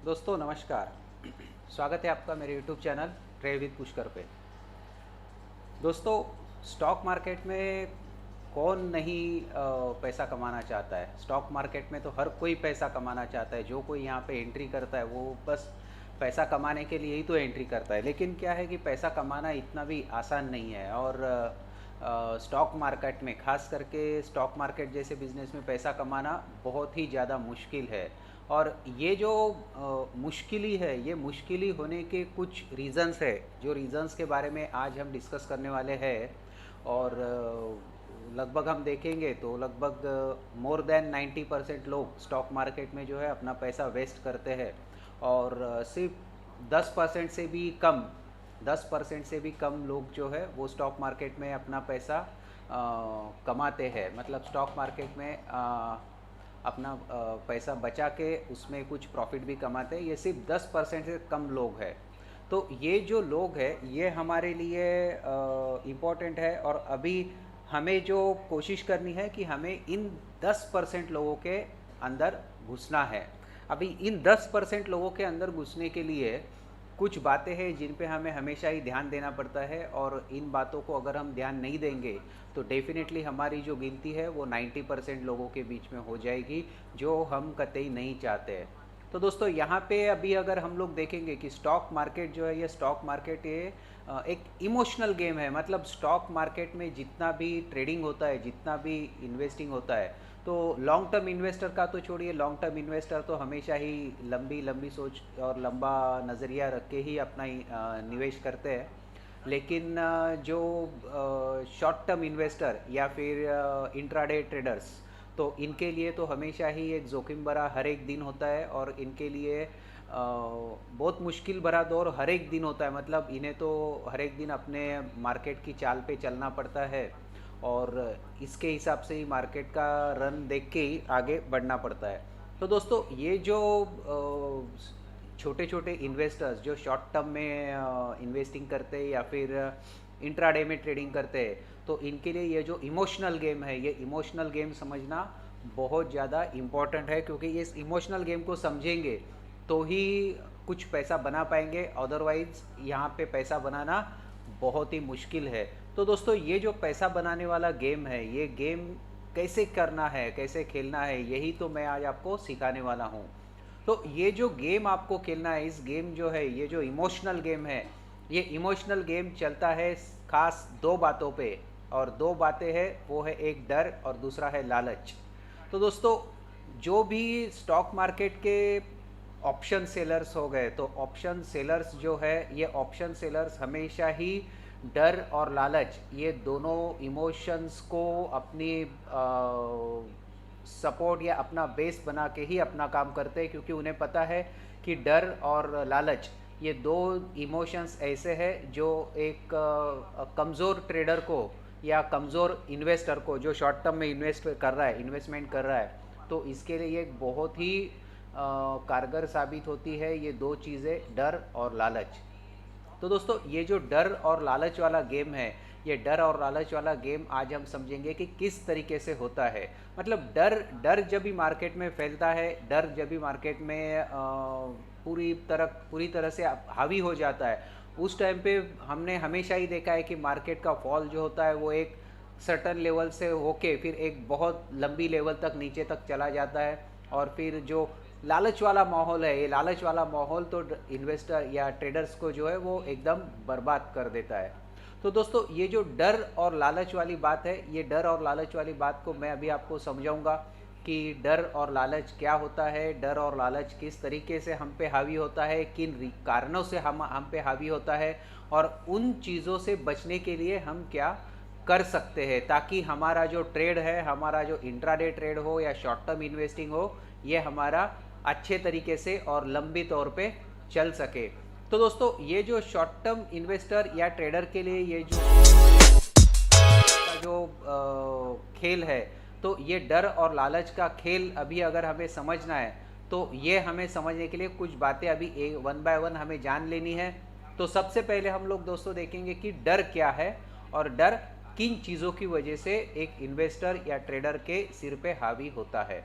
दोस्तों नमस्कार। स्वागत है आपका मेरे YouTube channel trade with Pushkar पे। दोस्तों, स्टॉक मार्केट में कौन नहीं पैसा कमाना चाहता है। स्टॉक मार्केट में तो हर कोई पैसा कमाना चाहता है। जो कोई यहाँ पे एंट्री करता है वो बस पैसा कमाने के लिए ही तो एंट्री करता है। लेकिन क्या है कि पैसा कमाना इतना भी आसान नहीं है। और स्टॉक मार्केट में, खास करके स्टॉक मार्केट जैसे बिजनेस में पैसा कमाना बहुत ही ज़्यादा मुश्किल है। और ये जो मुश्किल है, ये मुश्किल होने के कुछ रीज़न्स है, जो रीज़न्स के बारे में आज हम डिस्कस करने वाले हैं। और लगभग हम देखेंगे तो लगभग मोर देन 90% लोग स्टॉक मार्केट में जो है अपना पैसा वेस्ट करते हैं। और सिर्फ 10% से भी कम 10% से भी कम लोग जो है वो स्टॉक मार्केट में अपना पैसा कमाते हैं। मतलब स्टॉक मार्केट में अपना पैसा बचा के उसमें कुछ प्रॉफिट भी कमाते हैं। ये सिर्फ 10% से कम लोग हैं। तो ये जो लोग हैं ये हमारे लिए इम्पोर्टेंट है। और अभी हमें जो कोशिश करनी है कि हमें इन 10% लोगों के अंदर घुसना है। अभी इन 10% लोगों के अंदर घुसने के लिए कुछ बातें हैं जिन पे हमें हमेशा ही ध्यान देना पड़ता है। और इन बातों को अगर हम ध्यान नहीं देंगे तो डेफिनेटली हमारी जो गिनती है वो 90% लोगों के बीच में हो जाएगी, जो हम कतई नहीं चाहते हैं। तो दोस्तों, यहाँ पे अभी अगर हम लोग देखेंगे कि स्टॉक मार्केट जो है, ये स्टॉक मार्केट ये एक इमोशनल गेम है। मतलब स्टॉक मार्केट में जितना भी ट्रेडिंग होता है, जितना भी इन्वेस्टिंग होता है, तो लॉन्ग टर्म इन्वेस्टर का तो छोड़िए, लॉन्ग टर्म इन्वेस्टर तो हमेशा ही लंबी लंबी सोच और लंबा नज़रिया रख के ही अपना निवेश करते हैं। लेकिन जो शॉर्ट टर्म इन्वेस्टर या फिर इंट्राडे ट्रेडर्स, तो इनके लिए तो हमेशा ही एक जोखिम भरा हर एक दिन होता है। और इनके लिए बहुत मुश्किल भरा दौर हर एक दिन होता है। मतलब इन्हें तो हर एक दिन अपने मार्केट की चाल पे चलना पड़ता है और इसके हिसाब से ही मार्केट का रन देख के ही आगे बढ़ना पड़ता है। तो दोस्तों, ये जो छोटे छोटे इन्वेस्टर्स जो शॉर्ट टर्म में इन्वेस्टिंग करते हैं या फिर इंट्राडे में ट्रेडिंग करते हैं, तो इनके लिए ये जो इमोशनल गेम है, ये इमोशनल गेम समझना बहुत ज़्यादा इम्पॉर्टेंट है। क्योंकि इस इमोशनल गेम को समझेंगे तो ही कुछ पैसा बना पाएंगे। अदरवाइज यहाँ पे पैसा बनाना बहुत ही मुश्किल है। तो दोस्तों, ये जो पैसा बनाने वाला गेम है, ये गेम कैसे करना है, कैसे खेलना है, यही तो मैं आज आपको सिखाने वाला हूँ। तो ये जो गेम आपको खेलना है, इस गेम जो है, ये जो इमोशनल गेम है, ये इमोशनल गेम चलता है खास दो बातों पे। और दो बातें हैं, वो है एक डर और दूसरा है लालच। तो दोस्तों, जो भी स्टॉक मार्केट के ऑप्शन सेलर्स हो गए, तो ऑप्शन सेलर्स जो है, ये ऑप्शन सेलर्स हमेशा ही डर और लालच, ये दोनों इमोशंस को अपनी सपोर्ट या अपना बेस बना के ही अपना काम करते हैं। क्योंकि उन्हें पता है कि डर और लालच, ये दो इमोशंस ऐसे हैं जो एक कमज़ोर ट्रेडर को या कमज़ोर इन्वेस्टर को, जो शॉर्ट टर्म में इन्वेस्टमेंट कर रहा है, तो इसके लिए एक बहुत ही कारगर साबित होती है ये दो चीज़ें, डर और लालच। तो दोस्तों, ये जो डर और लालच वाला गेम है, ये डर और लालच वाला गेम आज हम समझेंगे कि किस तरीके से होता है। मतलब डर डर जब भी मार्केट में फैलता है, डर जब भी मार्केट में पूरी तरह से हावी हो जाता है, उस टाइम पे हमने हमेशा ही देखा है कि मार्केट का फॉल जो होता है वो एक सर्टन लेवल से होके फिर एक बहुत लंबी लेवल तक नीचे तक चला जाता है। और फिर जो लालच वाला माहौल है, ये लालच वाला माहौल तो इन्वेस्टर या ट्रेडर्स को जो है वो एकदम बर्बाद कर देता है। तो दोस्तों, ये जो डर और लालच वाली बात है, ये डर और लालच वाली बात को मैं अभी आपको समझाऊंगा कि डर और लालच क्या होता है, डर और लालच किस तरीके से हम पे हावी होता है, किन कारणों से हम पे हावी होता है, और उन चीज़ों से बचने के लिए हम क्या कर सकते हैं, ताकि हमारा जो ट्रेड है, हमारा जो इंट्राडे ट्रेड हो या शॉर्ट टर्म इन्वेस्टिंग हो, ये हमारा अच्छे तरीके से और लंबी तौर पे चल सके। तो दोस्तों, ये जो शॉर्ट टर्म इन्वेस्टर या ट्रेडर के लिए ये जो खेल है, तो ये डर और लालच का खेल अभी अगर हमें समझना है, तो ये हमें समझने के लिए कुछ बातें अभी वन बाय वन हमें जान लेनी है। तो सबसे पहले हम लोग दोस्तों देखेंगे कि डर क्या है और डर किन चीज़ों की वजह से एक इन्वेस्टर या ट्रेडर के सिर पे हावी होता है।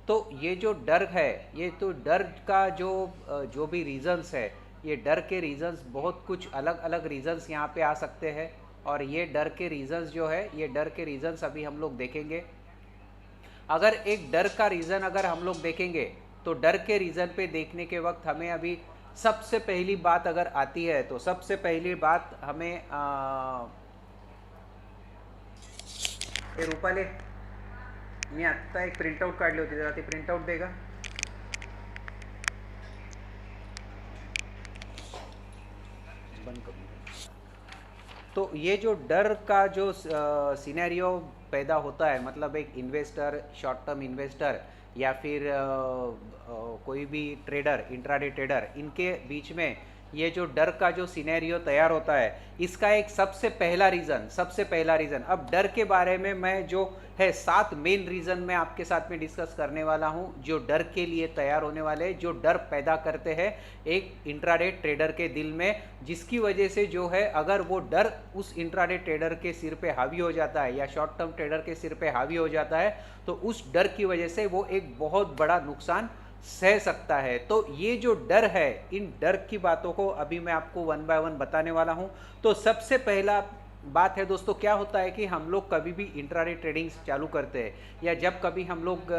तो ये जो डर है, ये तो डर का जो भी रीज़न्स है, ये डर के रीज़न्स बहुत कुछ अलग अलग रीज़न्स यहाँ पे आ सकते हैं। और ये डर के रीज़न्स जो है, ये डर के रीज़न्स अभी हम लोग देखेंगे। अगर एक डर का रीज़न अगर हम लोग देखेंगे, तो डर के रीज़न पे देखने के वक्त हमें अभी सबसे पहली बात अगर आती है, तो सबसे पहली बात हमें ए रूपाले, मी आत्ता एक प्रिंटआउट काढली होती, जरा ती प्रिंटआउट दे का. बंद करूँ. तो ये जो डर का जो सिनेरियो पैदा होता है, मतलब एक इन्वेस्टर, शॉर्ट टर्म इन्वेस्टर या फिर कोई भी ट्रेडर, इंट्राडे ट्रेडर, इनके बीच में ये जो डर का जो सिनेरियो तैयार होता है, इसका एक सबसे पहला रीज़न, अब डर के बारे में मैं जो है 7 मेन रीज़न मैं आपके साथ में डिस्कस करने वाला हूँ, जो डर के लिए तैयार होने वाले, जो डर पैदा करते हैं एक इंट्राडे ट्रेडर के दिल में, जिसकी वजह से जो है अगर वो डर उस इंट्राडे ट्रेडर के सिर पे हावी हो जाता है या शॉर्ट टर्म ट्रेडर के सिर पे हावी हो जाता है, तो उस डर की वजह से वो एक बहुत बड़ा नुकसान सह सकता है। तो ये जो डर है, इन डर की बातों को अभी मैं आपको 1 बाय 1 बताने वाला हूं। तो सबसे पहला बात है दोस्तों, क्या होता है कि हम लोग कभी भी इंट्राडे ट्रेडिंग चालू करते हैं या जब कभी हम लोग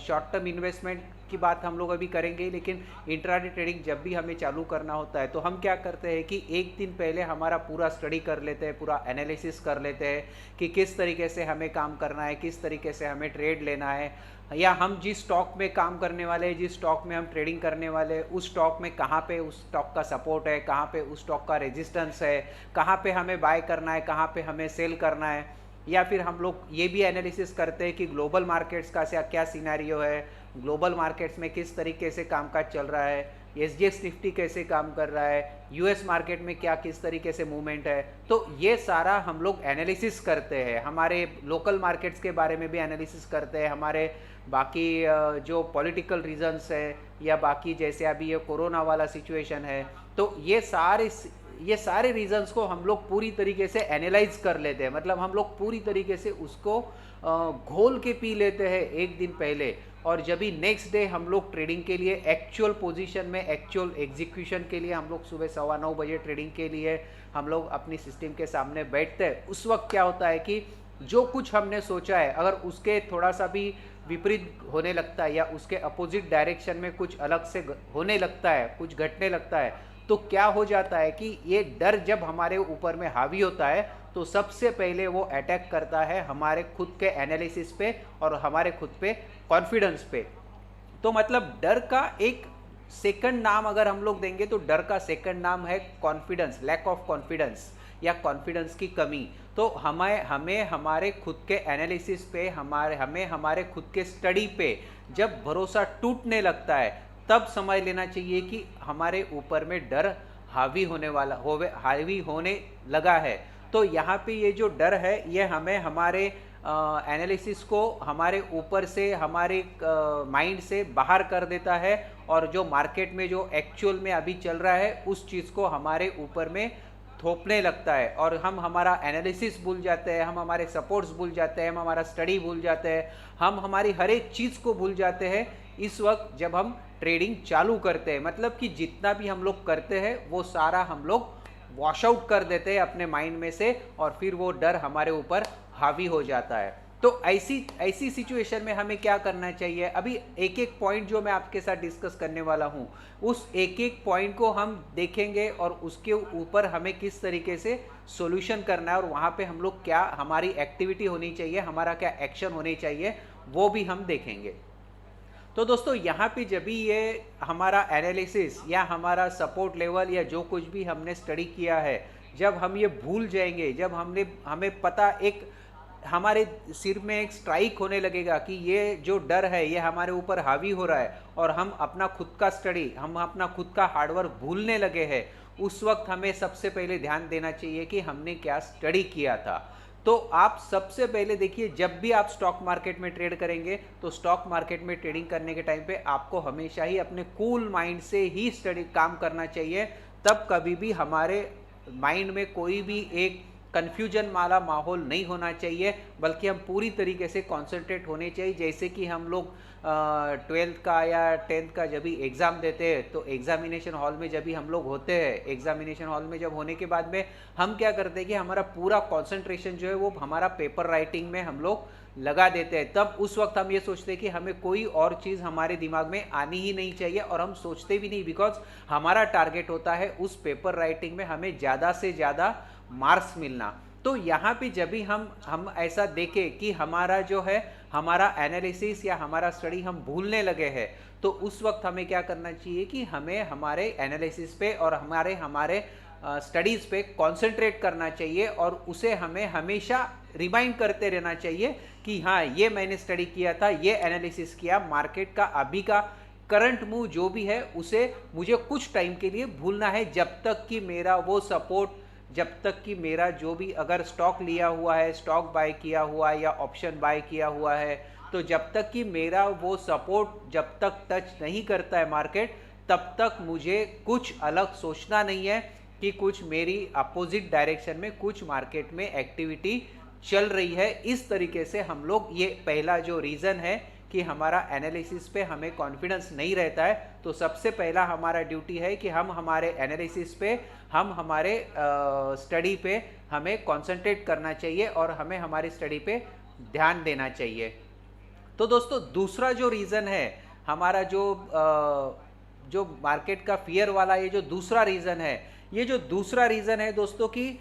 शॉर्ट टर्म इन्वेस्टमेंट की बात हम लोग अभी करेंगे, लेकिन इंट्राडे ट्रेडिंग जब भी हमें चालू करना होता है तो हम क्या करते हैं कि एक दिन पहले हमारा पूरा स्टडी कर लेते हैं, पूरा एनालिसिस कर लेते हैं कि किस तरीके से हमें काम करना है, किस तरीके से हमें ट्रेड लेना है, या हम जिस स्टॉक में काम करने वाले हैं, जिस स्टॉक में हम ट्रेडिंग करने वाले हैं, उस स्टॉक में कहाँ पे उस स्टॉक का सपोर्ट है, कहाँ पे उस स्टॉक का रेजिस्टेंस है, कहाँ पे हमें बाय करना है, कहाँ पे हमें सेल करना है। या फिर हम लोग ये भी एनालिसिस करते हैं कि ग्लोबल मार्केट्स का क्या सिनेरियो है, ग्लोबल मार्केट्स में किस तरीके से कामकाज चल रहा है, एसजीएक्स निफ्टी कैसे काम कर रहा है, यूएस मार्केट में क्या किस तरीके से मूवमेंट है। तो ये सारा हम लोग एनालिसिस करते हैं, हमारे लोकल मार्केट्स के बारे में भी एनालिसिस करते हैं, हमारे बाकी जो पॉलिटिकल रीजंस है या बाकी जैसे अभी ये कोरोना वाला सिचुएशन है, तो ये सारे रीजंस को हम लोग पूरी तरीके से एनालाइज कर लेते हैं, मतलब हम लोग पूरी तरीके से उसको घोल के पी लेते हैं एक दिन पहले। और जब भी नेक्स्ट डे हम लोग ट्रेडिंग के लिए एक्चुअल पोजीशन में, एक्चुअल एग्जीक्यूशन के लिए हम लोग सुबह 9:15 बजे ट्रेडिंग के लिए हम लोग अपनी सिस्टम के सामने बैठते हैं, उस वक्त क्या होता है कि जो कुछ हमने सोचा है अगर उसके थोड़ा सा भी विपरीत होने लगता है या उसके अपोजिट डायरेक्शन में कुछ अलग से होने लगता है, कुछ घटने लगता है, तो क्या हो जाता है कि ये डर जब हमारे ऊपर में हावी होता है तो सबसे पहले वो अटैक करता है हमारे खुद के एनालिसिस पे और हमारे खुद पे कॉन्फिडेंस पे। तो मतलब डर का एक सेकंड नाम अगर हम लोग देंगे तो डर का सेकंड नाम है कॉन्फिडेंस, लैक ऑफ कॉन्फिडेंस या कॉन्फिडेंस की कमी। तो हमें हमारे खुद के एनालिसिस पे, हमें हमारे खुद के स्टडी पे जब भरोसा टूटने लगता है, तब समझ लेना चाहिए कि हमारे ऊपर में डर हावी होने लगा है। तो यहाँ पे ये जो डर है ये हमें हमारे एनालिसिस को हमारे ऊपर से, हमारे माइंड से बाहर कर देता है, और जो मार्केट में जो एक्चुअल में अभी चल रहा है उस चीज़ को हमारे ऊपर में थोपने लगता है, और हम हमारा एनालिसिस भूल जाते हैं, हम हमारे सपोर्ट्स भूल जाते हैं, हम हमारा स्टडी भूल जाते हैं, हम हमारी हर एक चीज़ को भूल जाते हैं इस वक्त जब हम ट्रेडिंग चालू करते हैं। मतलब कि जितना भी हम लोग करते हैं वो सारा हम लोग वॉश आउट कर देते हैं अपने माइंड में से, और फिर वो डर हमारे ऊपर हावी हो जाता है। तो ऐसी सिचुएशन में हमें क्या करना चाहिए, अभी एक एक पॉइंट जो मैं आपके साथ डिस्कस करने वाला हूँ, उस एक एक पॉइंट को हम देखेंगे और उसके ऊपर हमें किस तरीके से सॉल्यूशन करना है, और वहाँ पे हम लोग क्या, हमारी एक्टिविटी होनी चाहिए, हमारा क्या एक्शन होनी चाहिए, वो भी हम देखेंगे। तो दोस्तों यहाँ पे जब भी ये हमारा एनालिसिस या हमारा सपोर्ट लेवल या जो कुछ भी हमने स्टडी किया है, जब हम ये भूल जाएंगे, जब हमें पता एक हमारे सिर में एक स्ट्राइक होने लगेगा कि ये जो डर है ये हमारे ऊपर हावी हो रहा है, और हम अपना खुद का स्टडी, हम अपना खुद का हार्डवर्क भूलने लगे हैं, उस वक्त हमें सबसे पहले ध्यान देना चाहिए कि हमने क्या स्टडी किया था। तो आप सबसे पहले देखिए, जब भी आप स्टॉक मार्केट में ट्रेड करेंगे तो स्टॉक मार्केट में ट्रेडिंग करने के टाइम पे आपको हमेशा ही अपने कूल माइंड से ही स्टडी काम करना चाहिए, तब कभी भी हमारे माइंड में कोई भी एक कन्फ्यूजन वाला माहौल नहीं होना चाहिए, बल्कि हम पूरी तरीके से कॉन्सेंट्रेट होने चाहिए। जैसे कि हम लोग 12th का या 10th का जब भी एग्ज़ाम देते हैं तो एग्जामिनेशन हॉल में जब भी हम लोग होते हैं, एग्जामिनेशन हॉल में जब होने के बाद में हम क्या करते हैं कि हमारा पूरा कॉन्सेंट्रेशन जो है वो हमारा पेपर राइटिंग में हम लोग लगा देते हैं। तब उस वक्त हम ये सोचते हैं कि हमें कोई और चीज़ हमारे दिमाग में आनी ही नहीं चाहिए, और हम सोचते भी नहीं, बिकॉज हमारा टारगेट होता है उस पेपर राइटिंग में हमें ज़्यादा से ज़्यादा मार्क्स मिलना। तो यहाँ पे जब भी हम ऐसा देखें कि हमारा जो है हमारा एनालिसिस या हमारा स्टडी हम भूलने लगे हैं, तो उस वक्त हमें क्या करना चाहिए कि हमें हमारे एनालिसिस पे और हमारे स्टडीज़ पे कंसंट्रेट करना चाहिए, और उसे हमें हमेशा रिमाइंड करते रहना चाहिए कि हाँ, ये मैंने स्टडी किया था, ये एनालिसिस किया, मार्केट का अभी का करंट मूव जो भी है उसे मुझे कुछ टाइम के लिए भूलना है, जब तक कि मेरा वो सपोर्ट, जब तक कि मेरा जो भी अगर स्टॉक लिया हुआ है, स्टॉक बाय किया हुआ है या ऑप्शन बाय किया हुआ है, तो जब तक कि मेरा वो सपोर्ट जब तक टच नहीं करता है मार्केट, तब तक मुझे कुछ अलग सोचना नहीं है कि कुछ मेरी अपोजिट डायरेक्शन में कुछ मार्केट में एक्टिविटी चल रही है। इस तरीके से हम लोग, ये पहला जो रीज़न है कि हमारा एनालिसिस पे हमें कॉन्फिडेंस नहीं रहता है, तो सबसे पहला हमारा ड्यूटी है कि हम हमारे एनालिसिस पे, हम हमारे स्टडी पे हमें कंसंट्रेट करना चाहिए और हमें हमारी स्टडी पे ध्यान देना चाहिए। तो दोस्तों, दूसरा जो रीज़न है हमारा, जो मार्केट का फियर वाला, ये जो दूसरा रीज़न है, ये जो दूसरा रीज़न है दोस्तों कि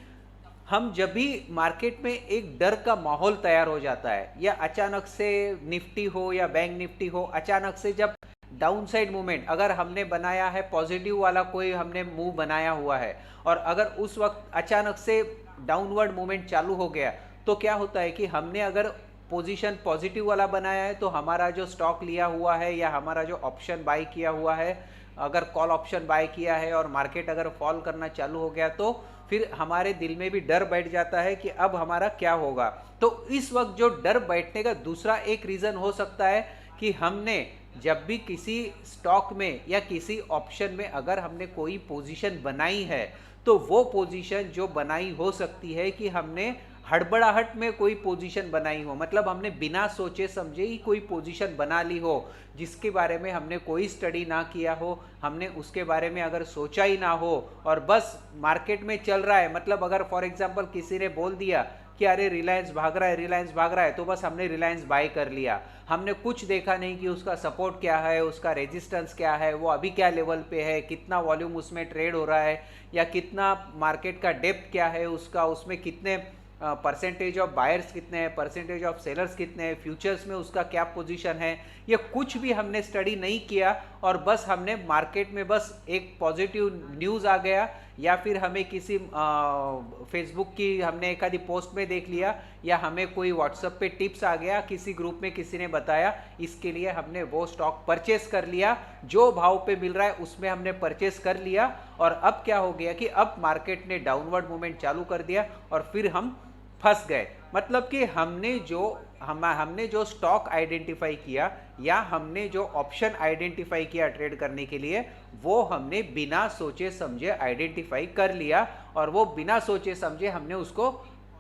हम जब भी मार्केट में एक डर का माहौल तैयार हो जाता है, या अचानक से निफ्टी हो या बैंक निफ्टी हो, अचानक से जब डाउन साइड मूवमेंट, अगर हमने बनाया है पॉजिटिव वाला कोई हमने मूव बनाया हुआ है, और अगर उस वक्त अचानक से डाउनवर्ड मूवमेंट चालू हो गया, तो क्या होता है कि हमने अगर पोजीशन पॉजिटिव वाला बनाया है, तो हमारा जो स्टॉक लिया हुआ है या हमारा जो ऑप्शन बाय किया हुआ है, अगर कॉल ऑप्शन बाय किया है और मार्केट अगर फॉल करना चालू हो गया, तो फिर हमारे दिल में भी डर बैठ जाता है कि अब हमारा क्या होगा। तो इस वक्त जो डर बैठने का दूसरा एक रीज़न हो सकता है कि हमने जब भी किसी स्टॉक में या किसी ऑप्शन में अगर हमने कोई पोजीशन बनाई है, तो वो पोजीशन जो बनाई हो सकती है कि हमने हड़बड़ाहट में कोई पोजीशन बनाई हो, मतलब हमने बिना सोचे समझे ही कोई पोजीशन बना ली हो, जिसके बारे में हमने कोई स्टडी ना किया हो, हमने उसके बारे में अगर सोचा ही ना हो, और बस मार्केट में चल रहा है, मतलब अगर फॉर एग्जांपल किसी ने बोल दिया कि अरे रिलायंस भाग रहा है, रिलायंस भाग रहा है, तो बस हमने रिलायंस बाय कर लिया। हमने कुछ देखा नहीं कि उसका सपोर्ट क्या है, उसका रेजिस्टेंस क्या है, वो अभी क्या लेवल पे है, कितना वॉल्यूम उसमें ट्रेड हो रहा है, या कितना मार्केट का डेप्थ क्या है उसका, उसमें कितने परसेंटेज ऑफ बायर्स कितने हैं, परसेंटेज ऑफ सेलर्स कितने हैं, फ्यूचर्स में उसका क्या पोजीशन है, ये कुछ भी हमने स्टडी नहीं किया, और बस हमने मार्केट में बस एक पॉजिटिव न्यूज़ आ गया, या फिर हमें किसी फेसबुक की हमने एक आधी पोस्ट में देख लिया, या हमें कोई व्हाट्सएप पे टिप्स आ गया, किसी ग्रुप में किसी ने बताया, इसके लिए हमने वो स्टॉक परचेस कर लिया, जो भाव पे मिल रहा है उसमें हमने परचेस कर लिया, और अब क्या हो गया कि अब मार्केट ने डाउनवर्ड मूवमेंट चालू कर दिया और फिर हम फंस गए। मतलब कि हमने जो स्टॉक आइडेंटिफाई किया या हमने जो ऑप्शन आइडेंटिफाई किया ट्रेड करने के लिए, वो हमने बिना सोचे समझे आइडेंटिफाई कर लिया, और वो बिना सोचे समझे हमने उसको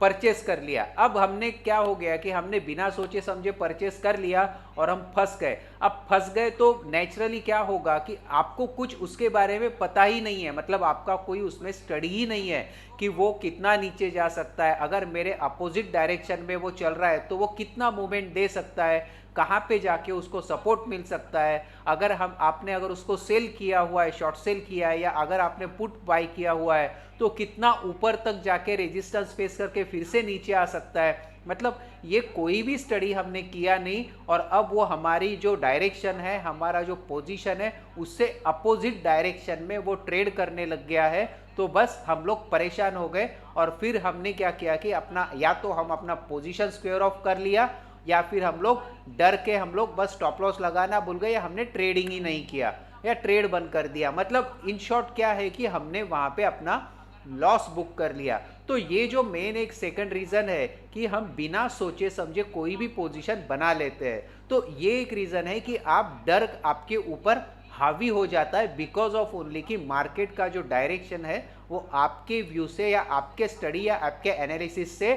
परचेस कर लिया। अब हमने क्या हो गया कि हमने बिना सोचे समझे परचेस कर लिया और हम फंस गए। अब फंस गए तो नेचुरली क्या होगा कि आपको कुछ उसके बारे में पता ही नहीं है, मतलब आपका कोई उसमें स्टडी ही नहीं है कि वो कितना नीचे जा सकता है, अगर मेरे अपोजिट डायरेक्शन में वो चल रहा है तो वो कितना मूवमेंट दे सकता है, कहाँ पे जाके उसको सपोर्ट मिल सकता है, अगर आपने अगर उसको सेल किया हुआ है, शॉर्ट सेल किया है, या अगर आपने पुट बाय किया हुआ है, तो कितना ऊपर तक जाके रेजिस्टेंस फेस करके फिर से नीचे आ सकता है। मतलब ये कोई भी स्टडी हमने किया नहीं, और अब वो हमारी जो डायरेक्शन है, हमारा जो पोजीशन है, उससे अपोजिट डायरेक्शन में वो ट्रेड करने लग गया है। तो बस हम लोग परेशान हो गए, और फिर हमने क्या किया कि या तो हम अपना पोजीशन स्क्वेयर ऑफ कर लिया, या फिर हम लोग डर के हम लोग बस स्टॉप लॉस लगाना भूल गए, या हमने ट्रेडिंग ही नहीं किया या ट्रेड बंद कर दिया। मतलब इन शॉर्ट क्या है कि हमने वहां पे अपना लॉस बुक कर लिया। तो ये जो मेन एक सेकंड रीजन है कि हम बिना सोचे समझे कोई भी पोजीशन बना लेते हैं, तो ये एक रीजन है कि आप डर आपके ऊपर हावी हो जाता है बिकॉज ऑफ ओनली कि मार्केट का जो डायरेक्शन है वो आपके व्यू से या आपके स्टडी या आपके एनालिसिस से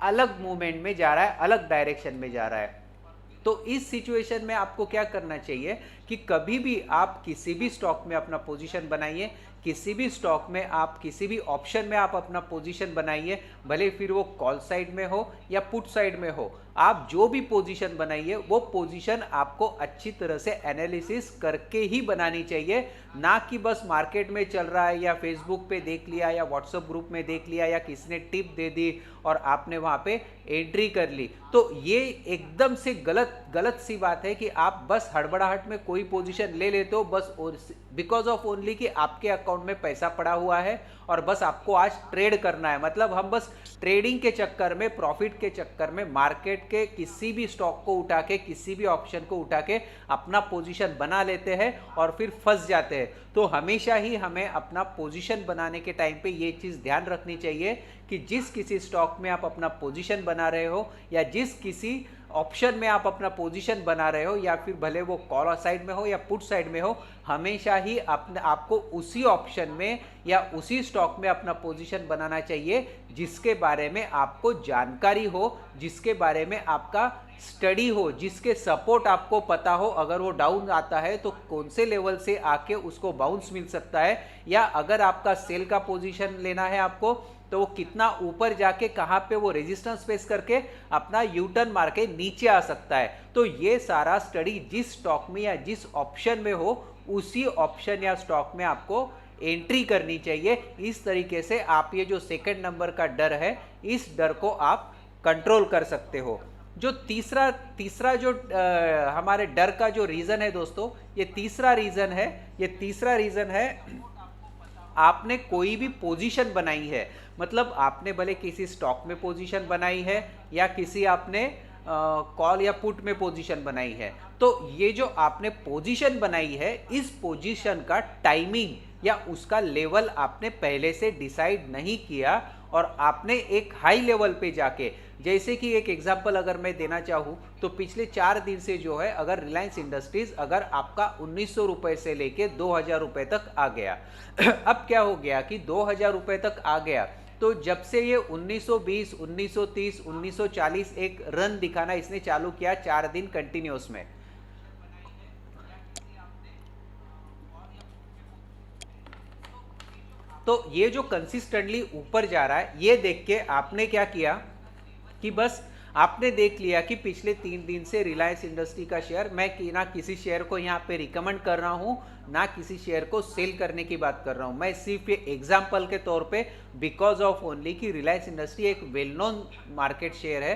अलग मूवमेंट में जा रहा है, अलग डायरेक्शन में जा रहा है। तो इस सिचुएशन में आपको क्या करना चाहिए कि कभी भी आप किसी भी स्टॉक में अपना पोजीशन बनाइए, किसी भी स्टॉक में आप किसी भी ऑप्शन में आप अपना पोजीशन बनाइए, भले फिर वो कॉल साइड में हो या पुट साइड में हो, आप जो भी पोजीशन बनाइए वो पोजीशन आपको अच्छी तरह से एनालिसिस करके ही बनानी चाहिए, ना कि बस मार्केट में चल रहा है या फेसबुक पे देख लिया या व्हाट्सएप ग्रुप में देख लिया या किसी ने टिप दे दी और आपने वहां पे एंट्री कर ली। तो ये एकदम से गलत सी बात है कि आप बस हड़बड़ाहट में कोई पोजीशन ले लेते हो बस बिकॉज ऑफ ओनली कि आपके अकाउंट में पैसा पड़ा हुआ है और बस आपको आज ट्रेड करना है। मतलब हम बस ट्रेडिंग के चक्कर में, प्रॉफिट के चक्कर में मार्केट के किसी भी स्टॉक को उठा के, किसी भी ऑप्शन को उठा के अपना पोजीशन बना लेते हैं और फिर फंस जाते हैं। तो हमेशा ही हमें अपना पोजीशन बनाने के टाइम पे ये चीज़ ध्यान रखनी चाहिए कि जिस किसी स्टॉक में आप अपना पोजीशन बना रहे हो या जिस किसी ऑप्शन में आप अपना पोजीशन बना रहे हो या फिर भले वो कॉल साइड में हो या पुट साइड में हो, हमेशा ही आपको उसी ऑप्शन में या उसी स्टॉक में अपना पोजीशन बनाना चाहिए जिसके बारे में आपको जानकारी हो, जिसके बारे में आपका स्टडी हो, जिसके सपोर्ट आपको पता हो। अगर वो डाउन आता है तो कौन से लेवल से आके उसको बाउंस मिल सकता है, या अगर आपका सेल का पोजीशन लेना है आपको तो वो कितना ऊपर जाके कहाँ पे वो रेजिस्टेंस फेस करके अपना यू टर्न मार के नीचे आ सकता है। तो ये सारा स्टडी जिस स्टॉक में या जिस ऑप्शन में हो उसी ऑप्शन या स्टॉक में आपको एंट्री करनी चाहिए। इस तरीके से आप ये जो सेकंड नंबर का डर है, इस डर को आप कंट्रोल कर सकते हो। जो तीसरा जो हमारे डर का जो रीजन है दोस्तों, ये तीसरा रीजन है आपने कोई भी पोजीशन बनाई है, मतलब आपने भले किसी स्टॉक में पोजीशन बनाई है या किसी आपने कॉल या पुट में पोजीशन बनाई है, तो ये जो आपने पोजीशन बनाई है इस पोजीशन का टाइमिंग या उसका लेवल आपने पहले से डिसाइड नहीं किया और आपने एक हाई लेवल पे जाके, जैसे कि एक एग्जांपल अगर मैं देना चाहूं तो पिछले 4 दिन से जो है अगर रिलायंस इंडस्ट्रीज अगर आपका 1900 रुपए से लेके 2000 रुपए तक आ गया अब क्या हो गया कि 2000 रुपए तक आ गया, तो जब से ये 1920, 1930, 1940 एक रन दिखाना इसने चालू किया 4 दिन कंटिन्यूस में, तो ये जो कंसिस्टेंटली ऊपर जा रहा है ये देख के आपने क्या किया कि बस आपने देख लिया कि पिछले 3 दिन से रिलायंस इंडस्ट्री का शेयर, मैं ना किसी शेयर को यहाँ पे रिकमेंड कर रहा हूँ ना किसी शेयर को सेल करने की बात कर रहा हूँ, मैं सिर्फ ये एग्जाम्पल के तौर पे बिकॉज ऑफ ओनली कि रिलायंस इंडस्ट्री एक वेल नोन मार्केट शेयर है,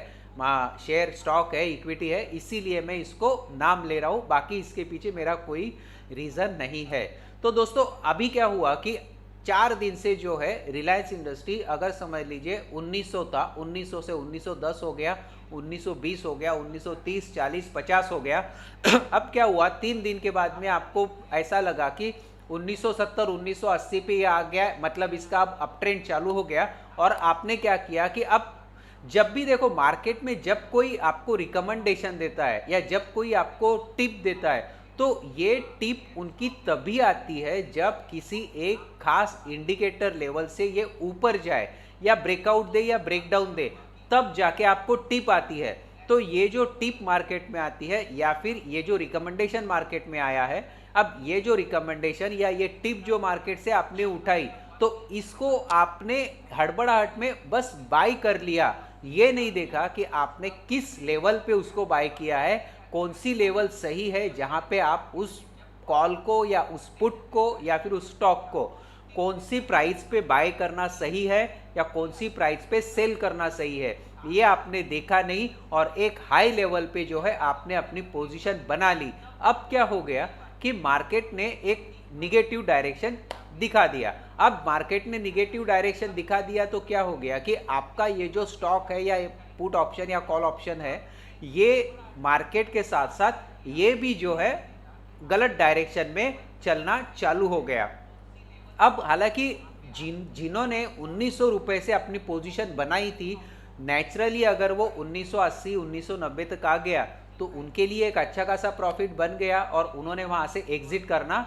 शेयर स्टॉक है, इक्विटी है, इसीलिए मैं इसको नाम ले रहा हूँ, बाकी इसके पीछे मेरा कोई रीज़न नहीं है। तो दोस्तों अभी क्या हुआ कि 4 दिन से जो है रिलायंस इंडस्ट्री अगर समझ लीजिए 1900 था, 1900 से 1910 हो गया, 1920 हो गया, 1930, 40, 50 हो गया अब क्या हुआ 3 दिन के बाद में आपको ऐसा लगा कि 1970, 1980 पे ये आ गया, मतलब इसका अब अप ट्रेंड चालू हो गया। और आपने क्या किया कि अब जब भी देखो मार्केट में जब कोई आपको रिकमेंडेशन देता है या जब कोई आपको टिप देता है तो ये टिप उनकी तभी आती है जब किसी एक खास इंडिकेटर लेवल से ये ऊपर जाए या ब्रेकआउट दे या ब्रेकडाउन दे, तब जाके आपको टिप आती है। तो ये जो टिप मार्केट में आती है या फिर ये जो रिकमेंडेशन मार्केट में आया है, अब ये जो रिकमेंडेशन या ये टिप जो मार्केट से आपने उठाई तो इसको आपने हड़बड़ाहट में बस बाय कर लिया, ये नहीं देखा कि आपने किस लेवल पे उसको बाय किया है, कौन सी लेवल सही है जहां पे आप उस कॉल को या उस पुट को या फिर उस स्टॉक को कौन सी प्राइस पे बाय करना सही है या कौन सी प्राइस पे सेल करना सही है, ये आपने देखा नहीं और एक हाई लेवल पे जो है आपने अपनी पोजीशन बना ली। अब क्या हो गया कि मार्केट ने एक निगेटिव डायरेक्शन दिखा दिया। अब मार्केट ने निगेटिव डायरेक्शन दिखा दिया तो क्या हो गया कि आपका ये जो स्टॉक है या पुट ऑप्शन या कॉल ऑप्शन है, ये मार्केट के साथ साथ ये भी जो है गलत डायरेक्शन में चलना चालू हो गया। अब हालांकि जिन्होंने 1900 रुपए से अपनी पोजीशन बनाई थी, नेचुरली अगर वो 1980, 1990 तक आ गया तो उनके लिए एक अच्छा खासा प्रॉफिट बन गया और उन्होंने वहां से एग्जिट करना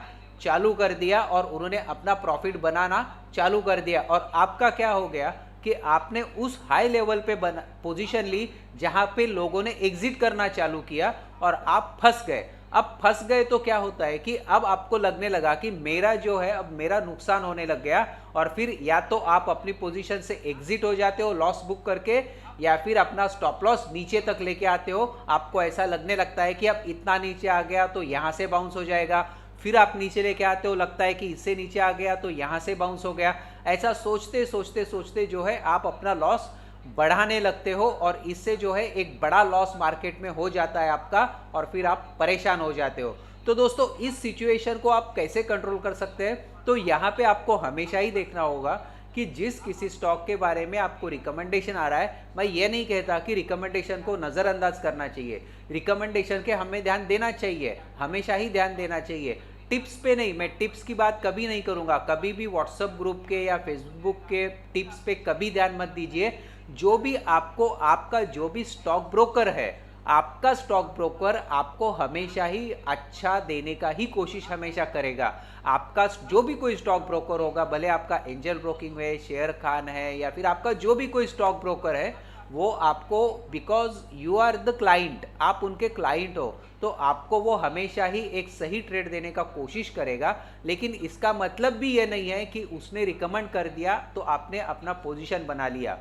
चालू कर दिया और उन्होंने अपना प्रॉफिट बनाना चालू कर दिया। और आपका क्या हो गया कि आपने उस हाई लेवल पे पोजीशन ली जहां पे लोगों ने एग्जिट करना चालू किया और आप फंस गए। अब फंस गए तो क्या होता है कि अब आपको लगने लगा कि मेरा जो है अब मेरा नुकसान होने लग गया, और फिर या तो आप अपनी पोजीशन से एग्जिट हो जाते हो लॉस बुक करके, या फिर अपना स्टॉप लॉस नीचे तक लेके आते हो। आपको ऐसा लगने लगता है कि अब इतना नीचे आ गया तो यहां से बाउंस हो जाएगा, फिर आप नीचे लेके आते हो, लगता है कि इससे नीचे आ गया तो यहां से बाउंस हो गया। ऐसा सोचते सोचते सोचते जो है आप अपना लॉस बढ़ाने लगते हो और इससे जो है एक बड़ा लॉस मार्केट में हो जाता है आपका और फिर आप परेशान हो जाते हो। तो दोस्तों इस सिचुएशन को आप कैसे कंट्रोल कर सकते हैं? तो यहाँ पे आपको हमेशा ही देखना होगा कि जिस किसी स्टॉक के बारे में आपको रिकमेंडेशन आ रहा है, मैं ये नहीं कहता कि रिकमेंडेशन को नज़रअंदाज करना चाहिए, रिकमेंडेशन के हमें ध्यान देना चाहिए, हमेशा ही ध्यान देना चाहिए, टिप्स पे नहीं। मैं टिप्स की बात कभी नहीं करूंगा, कभी भी व्हाट्सएप ग्रुप के या फेसबुक के टिप्स पे कभी ध्यान मत दीजिए। जो भी आपको आपका जो भी स्टॉक ब्रोकर है, आपका स्टॉक ब्रोकर आपको हमेशा ही अच्छा देने का ही कोशिश हमेशा करेगा। आपका जो भी कोई स्टॉक ब्रोकर होगा, भले आपका एंजल ब्रोकिंग है, शेयर खान है, या फिर आपका जो भी कोई स्टॉक ब्रोकर है, वो आपको because you are the client, आप उनके क्लाइंट हो, तो आपको वो हमेशा ही एक सही ट्रेड देने का कोशिश करेगा। लेकिन इसका मतलब भी ये नहीं है कि उसने रिकमेंड कर दिया तो आपने अपना पोजीशन बना लिया,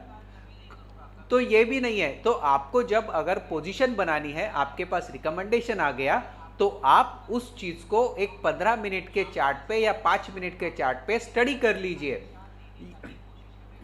तो ये भी नहीं है। तो आपको जब अगर पोजीशन बनानी है, आपके पास रिकमेंडेशन आ गया, तो आप उस चीज को एक 15 मिनट के चार्ट पे या 5 मिनट के चार्ट पे स्टडी कर लीजिए।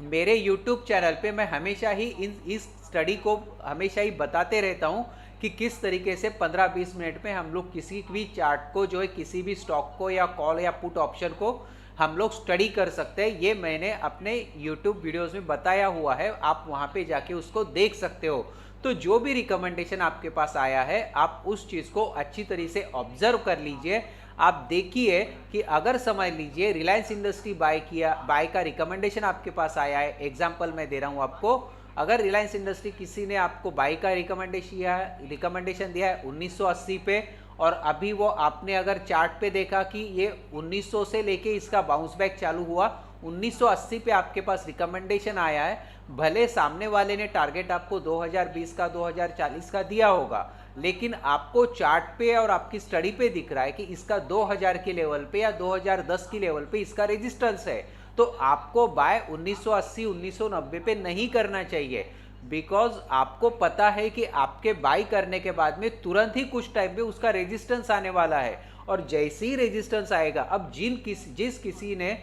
मेरे YouTube चैनल पे मैं हमेशा ही इस स्टडी को हमेशा ही बताते रहता हूं कि किस तरीके से 15-20 मिनट में हम लोग किसी भी चार्ट को जो है, किसी भी स्टॉक को या कॉल या पुट ऑप्शन को हम लोग स्टडी कर सकते हैं। ये मैंने अपने YouTube वीडियोस में बताया हुआ है, आप वहां पे जाके उसको देख सकते हो। तो जो भी रिकमेंडेशन आपके पास आया है, आप उस चीज को अच्छी तरीके से ऑब्जर्व कर लीजिए। आप देखिए कि अगर समझ लीजिए रिलायंस इंडस्ट्री बाय का रिकमेंडेशन आपके पास आया है, एग्जांपल मैं दे रहा हूं आपको, अगर रिलायंस इंडस्ट्री किसी ने आपको बाय का रिकमेंडेशन दिया है 1980 पे, और अभी वो आपने अगर चार्ट पे देखा कि ये 1900 से लेके इसका बाउंस बैक चालू हुआ, 1980 पे आपके पास रिकमेंडेशन आया है, भले सामने वाले ने टारगेट आपको 2020 का 2040 का दिया होगा, लेकिन आपको चार्ट पे और आपकी स्टडी पे दिख रहा है कि इसका 2000 के लेवल पे या 2010 की लेवल पे इसका रेजिस्टेंस है। तो आपको बाय 1980 1990 पे नहीं करना चाहिए, बिकॉज आपको पता है कि आपके बाई करने के बाद में तुरंत ही कुछ टाइम पे उसका रेजिस्टेंस आने वाला है, और जैसे ही रेजिस्टेंस आएगा, अब जिस किसी ने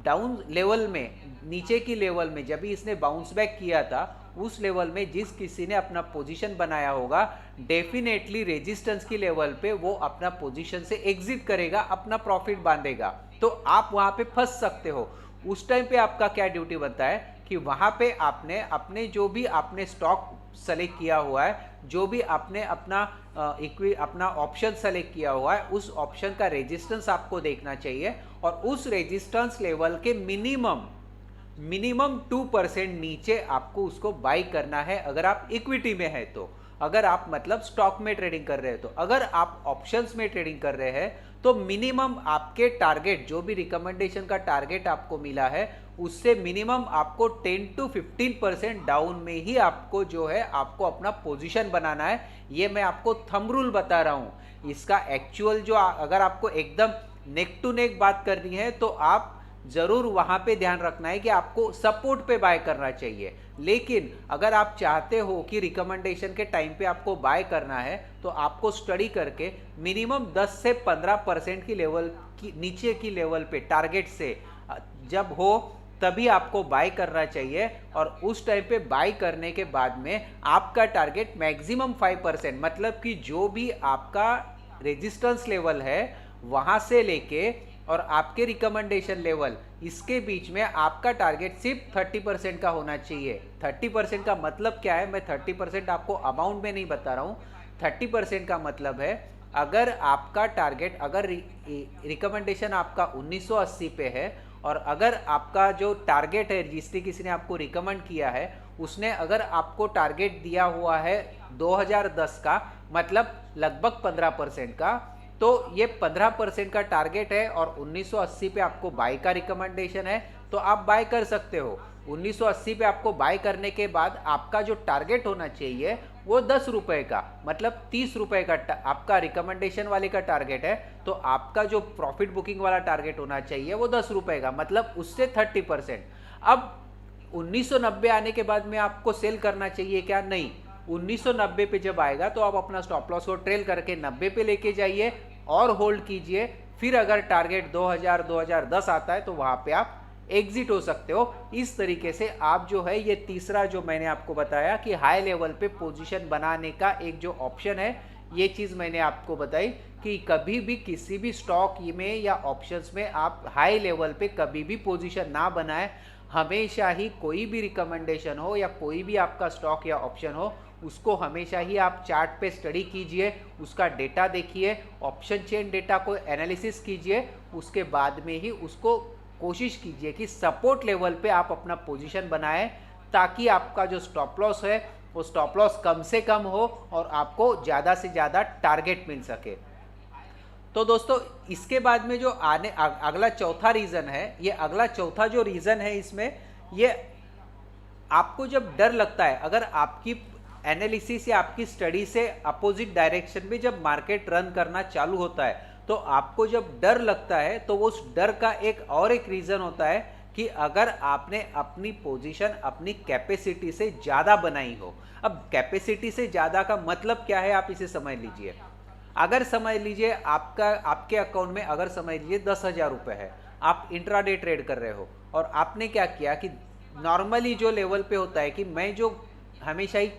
डाउन लेवल में, नीचे की लेवल में जब भी इसने बाउंस बैक किया था, उस लेवल में जिस किसी ने अपना पोजीशन बनाया होगा, डेफिनेटली रेजिस्टेंस की लेवल पे वो अपना पोजीशन से एग्जिट करेगा, अपना प्रॉफिट बांधेगा। तो आप वहां पे फंस सकते हो। उस टाइम पे आपका क्या ड्यूटी बनता है कि वहां पे आपने अपने जो भी आपने स्टॉक सेलेक्ट किया हुआ है, जो भी आपने अपना ऑप्शन सेलेक्ट किया हुआ है, उस ऑप्शन का रेजिस्टेंस आपको देखना चाहिए, और उस रेजिस्टेंस लेवल के मिनिमम 2% नीचे आपको उसको बाई करना है, अगर आप इक्विटी में है तो। अगर आप मतलब स्टॉक में ट्रेडिंग कर रहे हैं तो, अगर आप ऑप्शंस में ट्रेडिंग कर रहे हैं तो मिनिमम आपके टारगेट, जो भी रिकमेंडेशन का टारगेट आपको मिला है, उससे मिनिमम आपको 10 to 15% डाउन में ही आपको जो है आपको अपना पोजीशन बनाना है। ये मैं आपको थंब रूल बता रहा हूं। इसका एक्चुअल जो अगर आपको एकदम नेक टू नेक बात करनी है तो आप जरूर वहां पे ध्यान रखना है कि आपको सपोर्ट पे बाय करना चाहिए। लेकिन अगर आप चाहते हो कि रिकमेंडेशन के टाइम पे आपको बाय करना है, तो आपको स्टडी करके मिनिमम 10 से 15% की लेवल की नीचे की लेवल पे टारगेट से जब हो तभी आपको बाय करना चाहिए, और उस टाइम पे बाय करने के बाद में आपका टारगेट मैक्सिमम 5%, मतलब कि जो भी आपका रेजिस्टेंस लेवल है वहां से लेके और आपके रिकमेंडेशन लेवल, इसके बीच में आपका टारगेट सिर्फ 30% का होना चाहिए। 30% का मतलब क्या है, मैं 30% आपको अमाउंट में नहीं बता रहा हूँ। 30% का मतलब है, अगर आपका टारगेट, अगर रिकमेंडेशन आपका 1980 पे है, और अगर आपका जो टारगेट है जिसने किसी ने आपको रिकमेंड किया है, उसने अगर आपको टारगेट दिया हुआ है 2010 का, मतलब लगभग 15% का। तो ये 15% का टारगेट है और 1980 पे आपको बाय का रिकमेंडेशन है, तो आप बाय कर सकते हो। 1980 पे आपको बाय करने के बाद आपका जो टारगेट होना चाहिए वो 10 रुपए का, मतलब 30 रुपए का आपका रिकमेंडेशन वाले का टारगेट है, तो आपका जो प्रॉफिट बुकिंग वाला टारगेट होना चाहिए वो 10 रुपए का, मतलब उससे 30%। अब 1990 आने के बाद में आपको सेल करना चाहिए क्या? नहीं। 1990 पे जब आएगा तो आप अपना स्टॉप लॉस को ट्रेल करके 90 पे लेके जाइए और होल्ड कीजिए। फिर अगर टारगेट 2000 2010 आता है तो वहां पे आप एग्जिट हो सकते हो। इस तरीके से आप जो है, ये तीसरा जो मैंने आपको बताया कि हाई लेवल पे पोजीशन बनाने का एक जो ऑप्शन है, ये चीज मैंने आपको बताई कि कभी भी किसी भी स्टॉक में या ऑप्शंस में आप हाई लेवल पे कभी भी पोजीशन ना बनाएं। हमेशा ही कोई भी रिकमेंडेशन हो या कोई भी आपका स्टॉक या ऑप्शन हो, उसको हमेशा ही आप चार्ट पे स्टडी कीजिए, उसका डेटा देखिए, ऑप्शन चेन डेटा को एनालिसिस कीजिए, उसके बाद में ही उसको कोशिश कीजिए कि सपोर्ट लेवल पे आप अपना पोजीशन बनाएं, ताकि आपका जो स्टॉप लॉस है वो स्टॉप लॉस कम से कम हो और आपको ज़्यादा से ज़्यादा टारगेट मिल सके। तो दोस्तों, इसके बाद में जो अगला चौथा रीज़न है, ये अगला चौथा जो रीज़न है इसमें, ये आपको जब डर लगता है, अगर आपकी एनालिसिस या आपकी स्टडी से अपोजिट डायरेक्शन में जब मार्केट रन करना चालू होता है, तो आपको जब डर लगता है तो उस डर का एक रीज़न होता है कि अगर आपने अपनी पोजीशन अपनी कैपेसिटी से ज़्यादा बनाई हो। अब कैपेसिटी से ज़्यादा का मतलब क्या है, आप इसे समझ लीजिए। अगर समझ लीजिए आपके अकाउंट में अगर समझ लीजिए 10,000 रुपये है, आप इंट्राडे ट्रेड कर रहे हो और आपने क्या किया कि नॉर्मली जो लेवल पे होता है, कि मैं जो हमेशा ही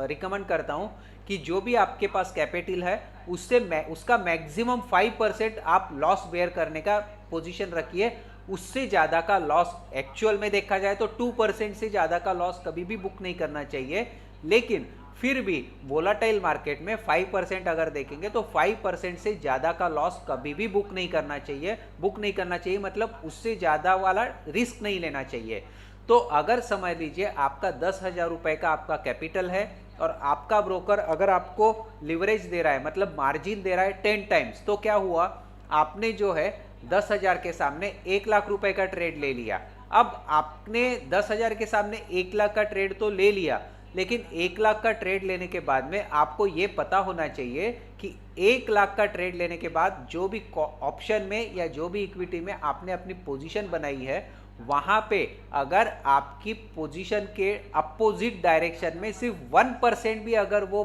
रिकमेंड करता हूं कि जो भी आपके पास कैपिटल है उससे उसका मैक्सिमम 5% आप लॉस बेयर करने का पोजीशन रखिए। उससे ज़्यादा का लॉस एक्चुअल में देखा जाए तो 2% से ज़्यादा का लॉस कभी भी बुक नहीं करना चाहिए, लेकिन फिर भी वोलाटाइल मार्केट में 5% अगर देखेंगे तो 5% से ज़्यादा का लॉस कभी भी बुक नहीं करना चाहिए, मतलब उससे ज़्यादा वाला रिस्क नहीं लेना चाहिए। तो अगर समझ लीजिए आपका 10,000 रुपये का आपका कैपिटल है और आपका ब्रोकर अगर आपको लिवरेज दे रहा है, मतलब मार्जिन दे रहा है 10 टाइम्स, तो क्या हुआ, आपने जो है 10,000 के सामने 1 लाख रुपए का ट्रेड ले लिया। अब आपने 10,000 के सामने 1 लाख का ट्रेड तो ले लिया, लेकिन 1 लाख का ट्रेड लेने के बाद में आपको ये पता होना चाहिए कि 1 लाख का ट्रेड लेने के बाद जो भी ऑप्शन में या जो भी इक्विटी में आपने अपनी पोजीशन बनाई है, वहां पे अगर आपकी पोजीशन के अपोजिट डायरेक्शन में सिर्फ 1% भी अगर वो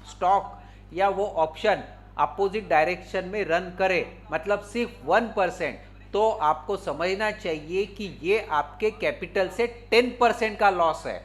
स्टॉक या वो ऑप्शन अपोजिट डायरेक्शन में रन करे, मतलब सिर्फ 1%, तो आपको समझना चाहिए कि ये आपके कैपिटल से 10% का लॉस है,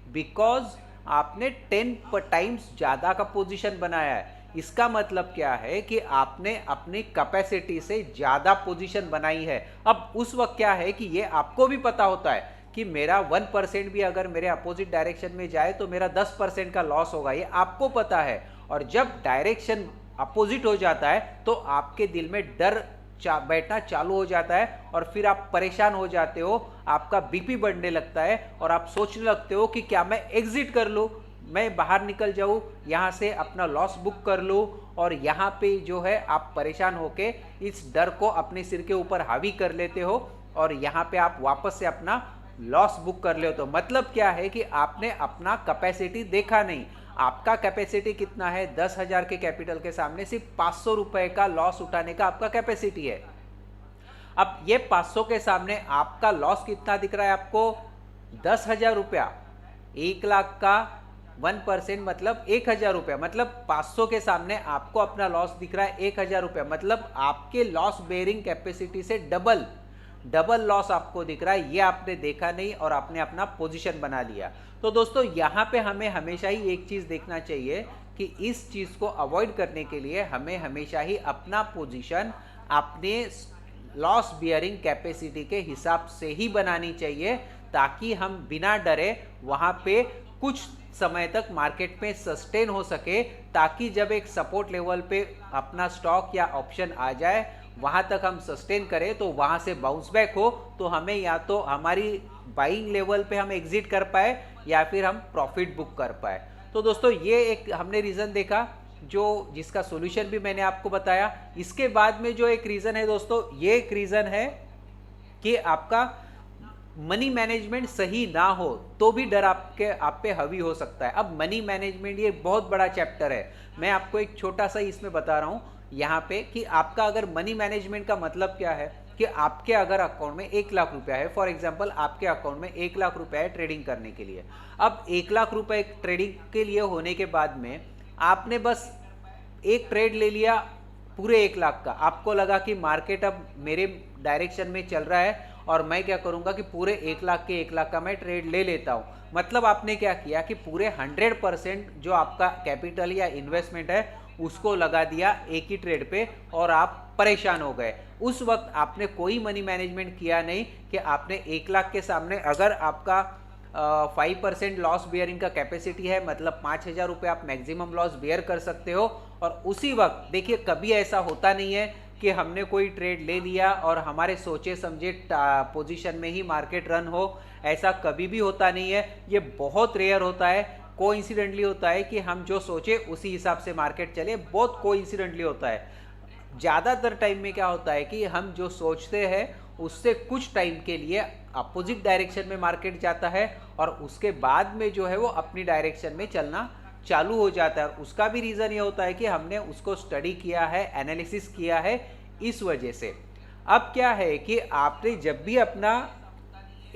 बिकॉज आपने 10 टाइम्स ज्यादा का पोजीशन बनाया है। इसका मतलब क्या है कि आपने अपनी कैपेसिटी से ज्यादा पोजीशन बनाई है। अब उस वक्त क्या है कि ये आपको भी पता होता है कि मेरा 1% भी अगर मेरे अपोजिट डायरेक्शन में जाए तो मेरा 10% का लॉस होगा, ये आपको पता है। और जब डायरेक्शन अपोजिट हो जाता है तो आपके दिल में डर बैठना चालू हो जाता है और फिर आप परेशान हो जाते हो, आपका बीपी बढ़ने लगता है और आप सोचने लगते हो कि क्या मैं एग्जिट कर लूं, मैं बाहर निकल जाऊं, यहां से अपना लॉस बुक कर लूं। और यहां पे जो है आप परेशान होके इस डर को अपने सिर के ऊपर हावी कर लेते हो और यहां पे आप वापस से अपना लॉस बुक कर लेते हो। मतलब क्या है कि आपने अपना कैपेसिटी देखा नहीं। आपका कैपेसिटी कितना है, 10,000 के कैपिटल के सामने सिर्फ 500 रुपए का लॉस उठाने का आपका कैपेसिटी है। अब ये 500 के सामने आपका लॉस कितना दिख रहा है आपको, 10,000 रुपया। 1 लाख का 1% मतलब 1,000 रुपया, मतलब 500 के सामने आपको अपना लॉस दिख रहा है 1,000 रुपया, मतलब आपके लॉस बेयरिंग कैपेसिटी से डबल लॉस आपको दिख रहा है। ये आपने देखा नहीं और आपने अपना पोजीशन बना लिया। तो दोस्तों, यहाँ पे हमें हमेशा ही एक चीज देखना चाहिए कि इस चीज को अवॉइड करने के लिए हमें हमेशा ही अपना पोजीशन अपने लॉस बियरिंग कैपेसिटी के हिसाब से ही बनानी चाहिए, ताकि हम बिना डरे वहां पे कुछ समय तक मार्केट में सस्टेन हो सके, ताकि जब एक सपोर्ट लेवल पे अपना स्टॉक या ऑप्शन आ जाए वहां तक हम सस्टेन करें, तो वहां से बाउंस बैक हो तो हमें या तो हमारी बाइंग लेवल पे हम एग्जिट कर पाए या फिर हम प्रॉफिट बुक कर पाए। तो दोस्तों ये एक हमने रीज़न देखा जो जिसका सॉल्यूशन भी मैंने आपको बताया। इसके बाद में जो एक रीज़न है दोस्तों, ये एक रीज़न है कि आपका मनी मैनेजमेंट सही ना हो तो भी डर आप पे हावी हो सकता है। अब मनी मैनेजमेंट ये बहुत बड़ा चैप्टर है, मैं आपको एक छोटा सा इसमें बता रहा हूँ यहाँ पे कि आपका अगर मनी मैनेजमेंट का मतलब क्या है कि आपके अगर अकाउंट में 1 लाख रुपया है, फॉर एग्जांपल आपके अकाउंट में 1 लाख रुपया है ट्रेडिंग करने के लिए। अब 1 लाख रुपए ट्रेडिंग के लिए होने के बाद में आपने बस एक ट्रेड ले लिया पूरे 1 लाख का, आपको लगा कि मार्केट अब मेरे डायरेक्शन में चल रहा है और मैं क्या करूंगा कि पूरे 1 लाख के 1 लाख का मैं ट्रेड ले लेता हूं। मतलब आपने क्या किया कि पूरे 100% जो आपका कैपिटल या इन्वेस्टमेंट है उसको लगा दिया एक ही ट्रेड पे और आप परेशान हो गए। उस वक्त आपने कोई मनी मैनेजमेंट किया नहीं कि आपने 1 लाख के सामने अगर आपका 5% लॉस बियरिंग का कैपेसिटी है, मतलब 5,000 रुपये आप मैक्सिमम लॉस बियर कर सकते हो। और उसी वक्त देखिए कभी ऐसा होता नहीं है कि हमने कोई ट्रेड ले लिया और हमारे सोचे समझे पोजीशन में ही मार्केट रन हो, ऐसा कभी भी होता नहीं है। ये बहुत रेयर होता है, कोइंसिडेंटली होता है कि हम जो सोचे उसी हिसाब से मार्केट चले, बहुत कोइंसिडेंटली होता है। ज़्यादातर टाइम में क्या होता है कि हम जो सोचते हैं उससे कुछ टाइम के लिए अपोजिट डायरेक्शन में मार्केट जाता है और उसके बाद में जो है वो अपनी डायरेक्शन में चलना चालू हो जाता है। उसका भी रीज़न ये होता है कि हमने उसको स्टडी किया है, एनालिसिस किया है, इस वजह से। अब क्या है कि आपने जब भी अपना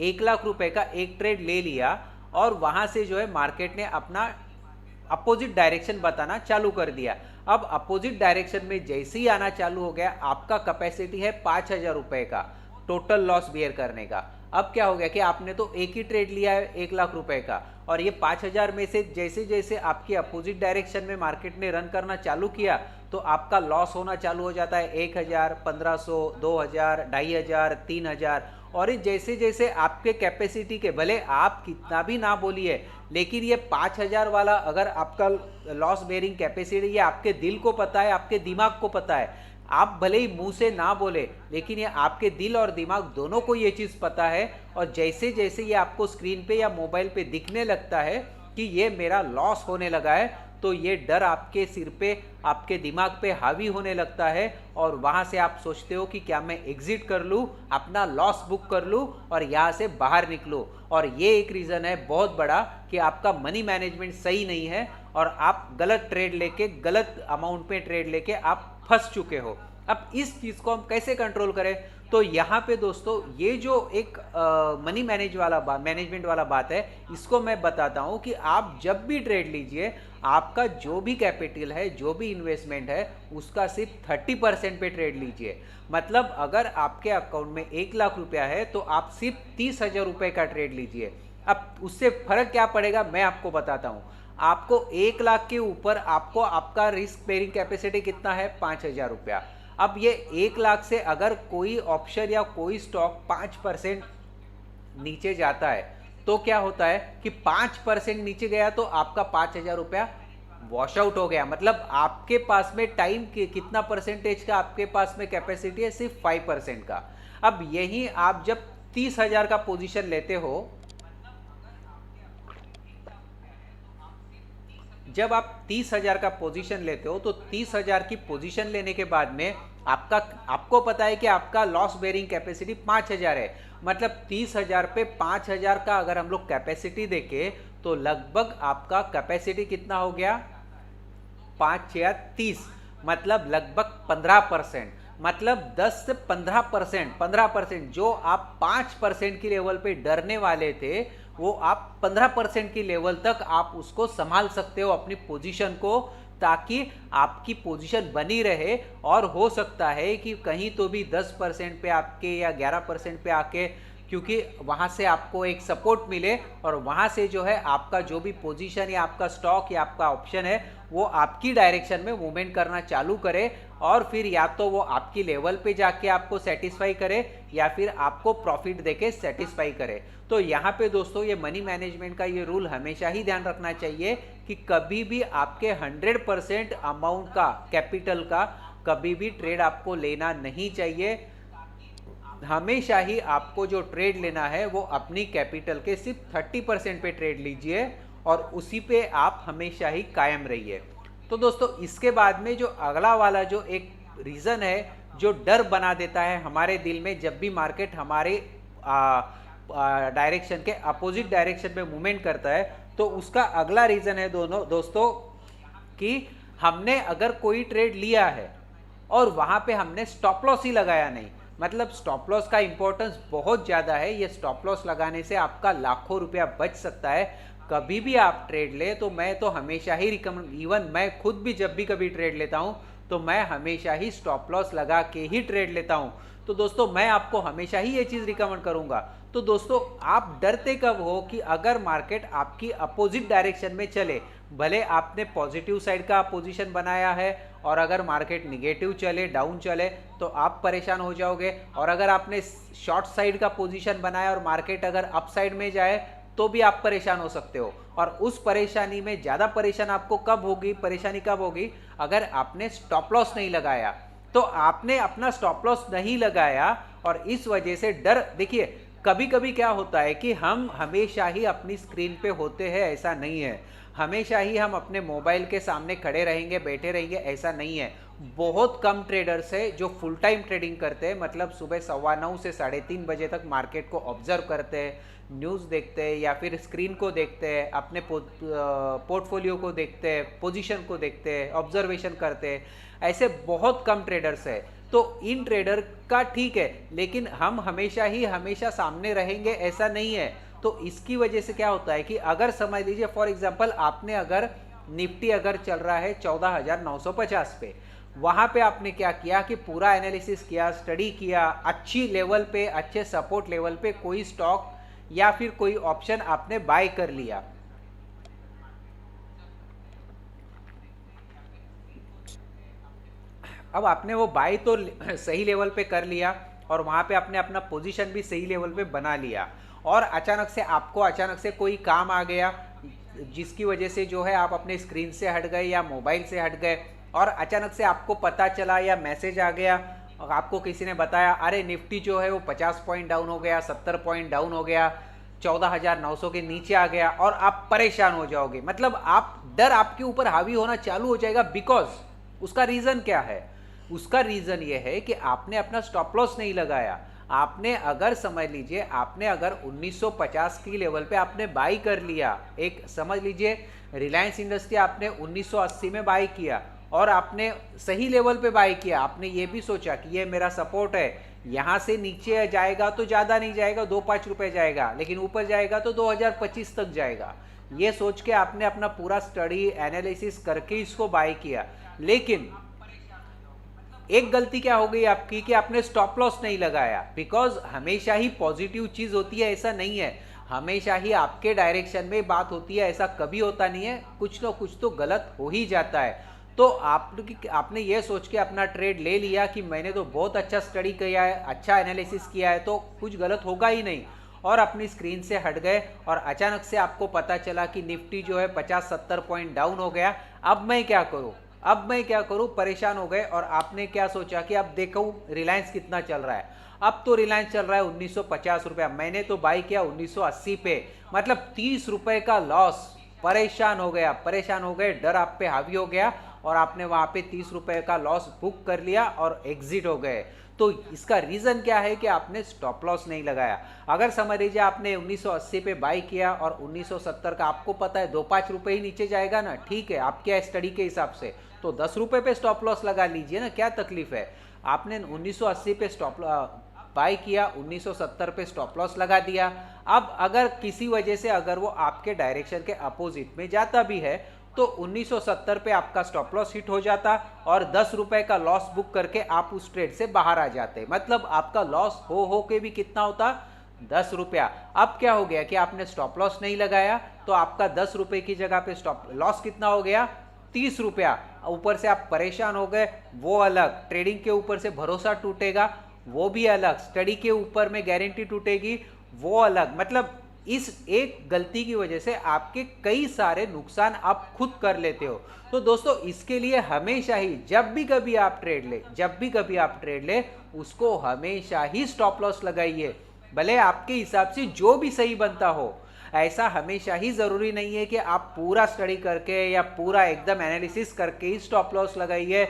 1 लाख रुपए का एक ट्रेड ले लिया और वहाँ से जो है मार्केट ने अपना अपोजिट डायरेक्शन बताना चालू कर दिया। अब अपोजिट डायरेक्शन में जैसे ही आना चालू हो गया, आपका कैपेसिटी है 5,000 रुपए का टोटल लॉस बियर करने का। अब क्या हो गया कि आपने तो एक ही ट्रेड लिया है 1 लाख रुपए का और ये 5,000 में से जैसे जैसे आपकी अपोजिट डायरेक्शन में मार्केट ने रन करना चालू किया तो आपका लॉस होना चालू हो जाता है 1,000, 1,500, 2,000, 2,500, 3,000। और जैसे जैसे आपके कैपेसिटी के, भले आप कितना भी ना बोलिए, लेकिन ये 5,000 वाला अगर आपका लॉस बेयरिंग कैपेसिटी, ये आपके दिल को पता है, आपके दिमाग को पता है। आप भले ही मुंह से ना बोले लेकिन ये आपके दिल और दिमाग दोनों को ये चीज़ पता है। और जैसे जैसे ये आपको स्क्रीन पे या मोबाइल पे दिखने लगता है कि ये मेरा लॉस होने लगा है, तो ये डर आपके सिर पे, आपके दिमाग पे हावी होने लगता है और वहाँ से आप सोचते हो कि क्या मैं एग्जिट कर लूँ, अपना लॉस बुक कर लूँ और यहाँ से बाहर निकलूँ। और ये एक रीज़न है बहुत बड़ा कि आपका मनी मैनेजमेंट सही नहीं है और आप गलत ट्रेड लेके, गलत अमाउंट पे ट्रेड लेके आप फंस चुके हो। अब इस चीज़ को हम कैसे कंट्रोल करें? तो यहाँ पे दोस्तों ये जो एक मनी मैनेजमेंट वाला बात है, इसको मैं बताता हूँ कि आप जब भी ट्रेड लीजिए, आपका जो भी कैपिटल है, जो भी इन्वेस्टमेंट है, उसका सिर्फ 30% पे ट्रेड लीजिए। मतलब अगर आपके अकाउंट में 1 लाख रुपया है तो आप सिर्फ 30,000 रुपये का ट्रेड लीजिए। अब उससे फर्क क्या पड़ेगा मैं आपको बताता हूँ। आपको 1 लाख के ऊपर आपको आपका रिस्क बेयरिंग कैपेसिटी कितना है? 5,000 रुपया। अब ये 1 लाख से अगर कोई ऑप्शन या कोई स्टॉक 5% नीचे जाता है तो क्या होता है कि 5% नीचे गया तो आपका 5,000 रुपया वॉश आउट हो गया। मतलब आपके पास में टाइम के कितना परसेंटेज का आपके पास में कैपेसिटी है? सिर्फ 5% का। अब यही आप जब 30,000 का पोजीशन लेते हो, जब आप 30,000 का पोजीशन लेते हो तो 30,000 की पोजीशन लेने के बाद में आपको पता है कि आपका लॉस बेयरिंग कैपेसिटी 5,000 है। मतलब 30,000 पे 5,000 का अगर हम लोग कैपेसिटी देखें तो लगभग आपका कैपेसिटी कितना हो गया? 5 या 30, मतलब लगभग 15%। मतलब 10 से 15% जो आप 5% की लेवल पे डरने वाले थे, वो आप 15% की लेवल तक आप उसको संभाल सकते हो अपनी पोजीशन को, ताकि आपकी पोजीशन बनी रहे। और हो सकता है कि कहीं तो भी 10% पे आपके या 11% पे आके, क्योंकि वहाँ से आपको एक सपोर्ट मिले और वहाँ से जो है आपका जो भी पोजीशन या आपका स्टॉक या आपका ऑप्शन है वो आपकी डायरेक्शन में मूवमेंट करना चालू करे और फिर या तो वो आपकी लेवल पे जाके आपको सेटिस्फाई करे या फिर आपको प्रॉफिट देके सेटिस्फाई करे। तो यहाँ पे दोस्तों ये मनी मैनेजमेंट का ये रूल हमेशा ही ध्यान रखना चाहिए कि कभी भी आपके 100% अमाउंट का, कैपिटल का कभी भी ट्रेड आपको लेना नहीं चाहिए। हमेशा ही आपको जो ट्रेड लेना है वो अपनी कैपिटल के सिर्फ 30% पे ट्रेड लीजिए और उसी पे आप हमेशा ही कायम रहिए। तो दोस्तों इसके बाद में जो अगला वाला जो एक रीज़न है जो डर बना देता है हमारे दिल में जब भी मार्केट हमारे डायरेक्शन के अपोजिट डायरेक्शन में मूवमेंट करता है, तो उसका अगला रीज़न है दोस्तों कि हमने अगर कोई ट्रेड लिया है और वहाँ पे हमने स्टॉप लॉस ही लगाया नहीं। मतलब स्टॉप लॉस का इंपॉर्टेंस बहुत ज़्यादा है। ये स्टॉप लॉस लगाने से आपका लाखों रुपया बच सकता है। कभी भी आप ट्रेड ले तो मैं तो हमेशा ही रिकमेंड, इवन मैं खुद भी जब भी कभी ट्रेड लेता हूँ तो मैं हमेशा ही स्टॉप लॉस लगा के ही ट्रेड लेता हूँ। तो दोस्तों मैं आपको हमेशा ही ये चीज़ रिकमेंड करूँगा। तो दोस्तों आप डरते कब हो कि अगर मार्केट आपकी अपोजिट डायरेक्शन में चले, भले आपने पॉजिटिव साइड का पोजीशन बनाया है और अगर मार्केट निगेटिव चले, डाउन चले, तो आप परेशान हो जाओगे। और अगर आपने शॉर्ट साइड का पोजीशन बनाया और मार्केट अगर अप साइड में जाए तो भी आप परेशान हो सकते हो। और उस परेशानी में ज़्यादा परेशान आपको कब होगी, परेशानी कब होगी, अगर आपने स्टॉप लॉस नहीं लगाया। तो आपने अपना स्टॉप लॉस नहीं लगाया और इस वजह से डर, देखिए कभी कभी क्या होता है कि हम हमेशा ही अपनी स्क्रीन पे होते हैं, ऐसा नहीं है। हमेशा ही हम अपने मोबाइल के सामने खड़े रहेंगे, बैठे रहेंगे, ऐसा नहीं है। बहुत कम ट्रेडर्स है जो फुल टाइम ट्रेडिंग करते हैं, मतलब सुबह 9:15 से 3:30 बजे तक मार्केट को ऑब्जर्व करते हैं, न्यूज़ देखते हैं या फिर स्क्रीन को देखते हैं, अपने पोर्टफोलियो को देखते हैं, पोजीशन को देखते हैं, ऑब्जर्वेशन करते हैं। ऐसे बहुत कम ट्रेडर्स है। तो इन ट्रेडर का ठीक है, लेकिन हम हमेशा सामने रहेंगे ऐसा नहीं है। तो इसकी वजह से क्या होता है कि अगर समझ लीजिए फॉर एग्जांपल आपने अगर निफ्टी अगर चल रहा है 14,950 पे, वहाँ पे आपने क्या किया कि पूरा एनालिसिस किया, स्टडी किया, अच्छी लेवल पे, अच्छे सपोर्ट लेवल पे कोई स्टॉक या फिर कोई ऑप्शन आपने बाय कर लिया। अब आपने वो बाय तो सही लेवल पे कर लिया और वहाँ पे आपने अपना पोजीशन भी सही लेवल पे बना लिया, और अचानक से कोई काम आ गया जिसकी वजह से जो है आप अपने स्क्रीन से हट गए या मोबाइल से हट गए, और अचानक से आपको पता चला या मैसेज आ गया और आपको किसी ने बताया अरे निफ्टी जो है वो 50 पॉइंट डाउन हो गया, 70 पॉइंट डाउन हो गया, 14,900 के नीचे आ गया, और आप परेशान हो जाओगे। मतलब डर आपके ऊपर हावी होना चालू हो जाएगा। बिकॉज उसका रीज़न क्या है? उसका रीज़न ये है कि आपने अपना स्टॉप लॉस नहीं लगाया। आपने अगर समझ लीजिए आपने अगर 1950 की लेवल पे आपने बाई कर लिया, एक समझ लीजिए रिलायंस इंडस्ट्री आपने 1980 में बाई किया और आपने सही लेवल पे बाई किया, आपने ये भी सोचा कि ये मेरा सपोर्ट है, यहाँ से नीचे जाएगा तो ज़्यादा नहीं जाएगा, 2-5 रुपए जाएगा, लेकिन ऊपर जाएगा तो 2025 तक जाएगा। ये सोच के आपने अपना पूरा स्टडी एनालिसिस करके इसको बाई किया। लेकिन एक गलती क्या हो गई आपकी कि आपने स्टॉप लॉस नहीं लगाया। बिकॉज हमेशा ही पॉजिटिव चीज होती है ऐसा नहीं है, हमेशा ही आपके डायरेक्शन में बात होती है ऐसा कभी होता नहीं है, कुछ ना कुछ तो गलत हो ही जाता है। तो आपने ये सोच के अपना ट्रेड ले लिया कि मैंने तो बहुत अच्छा स्टडी किया है, अच्छा एनालिसिस किया है, तो कुछ गलत होगा ही नहीं, और अपनी स्क्रीन से हट गए और अचानक से आपको पता चला कि निफ्टी जो है 50-70 पॉइंट डाउन हो गया। अब मैं क्या करूं, परेशान हो गए। और आपने क्या सोचा कि अब देखो रिलायंस कितना चल रहा है, अब तो रिलायंस चल रहा है 1950 रुपया, मैंने तो बाई किया 1980 पे, मतलब 30 रुपए का लॉस। परेशान हो गए, डर आप पे हावी हो गया और आपने वहां पे 30 रुपए का लॉस बुक कर लिया और एग्जिट हो गए। तो इसका रीजन क्या है कि आपने स्टॉप लॉस नहीं लगाया। अगर समझ लीजिए आपने 1980 पे बाई किया और 1970 का आपको पता है 2-5 रुपए ही नीचे जाएगा ना, ठीक है, आपके स्टडी के हिसाब से तो 10 रुपए पे स्टॉप लॉस लगा लीजिए ना, क्या तकलीफ है। आपने 1980 पे स्टॉप बाई किया, 1970 पे स्टॉप लॉस लगा दिया। अब अगर किसी वजह से अगर वो आपके डायरेक्शन के अपोजिट में जाता भी है तो 1970 पे आपका स्टॉप लॉस हिट हो जाता और 10 रुपए का लॉस बुक करके आप उस ट्रेड से बाहर आ जाते। मतलब आपका लॉस हो के भी कितना होता, 10 रुपया। अब क्या हो गया कि आपने स्टॉप लॉस नहीं लगाया तो आपका 10 रुपए की जगह पे स्टॉप लॉस कितना हो गया, 30 रुपया। ऊपर से आप परेशान हो गए, वो अलग, ट्रेडिंग के ऊपर से भरोसा टूटेगा वो भी अलग, स्टडी के ऊपर में गारंटी टूटेगी वो अलग। मतलब इस एक गलती की वजह से आपके कई सारे नुकसान आप खुद कर लेते हो। तो दोस्तों इसके लिए हमेशा ही जब भी कभी आप ट्रेड ले उसको हमेशा ही स्टॉप लॉस लगाइए, भले आपके हिसाब से जो भी सही बनता हो। ऐसा हमेशा ही ज़रूरी नहीं है कि आप पूरा स्टडी करके या पूरा एकदम एनालिसिस करके ही स्टॉप लॉस लगाइए।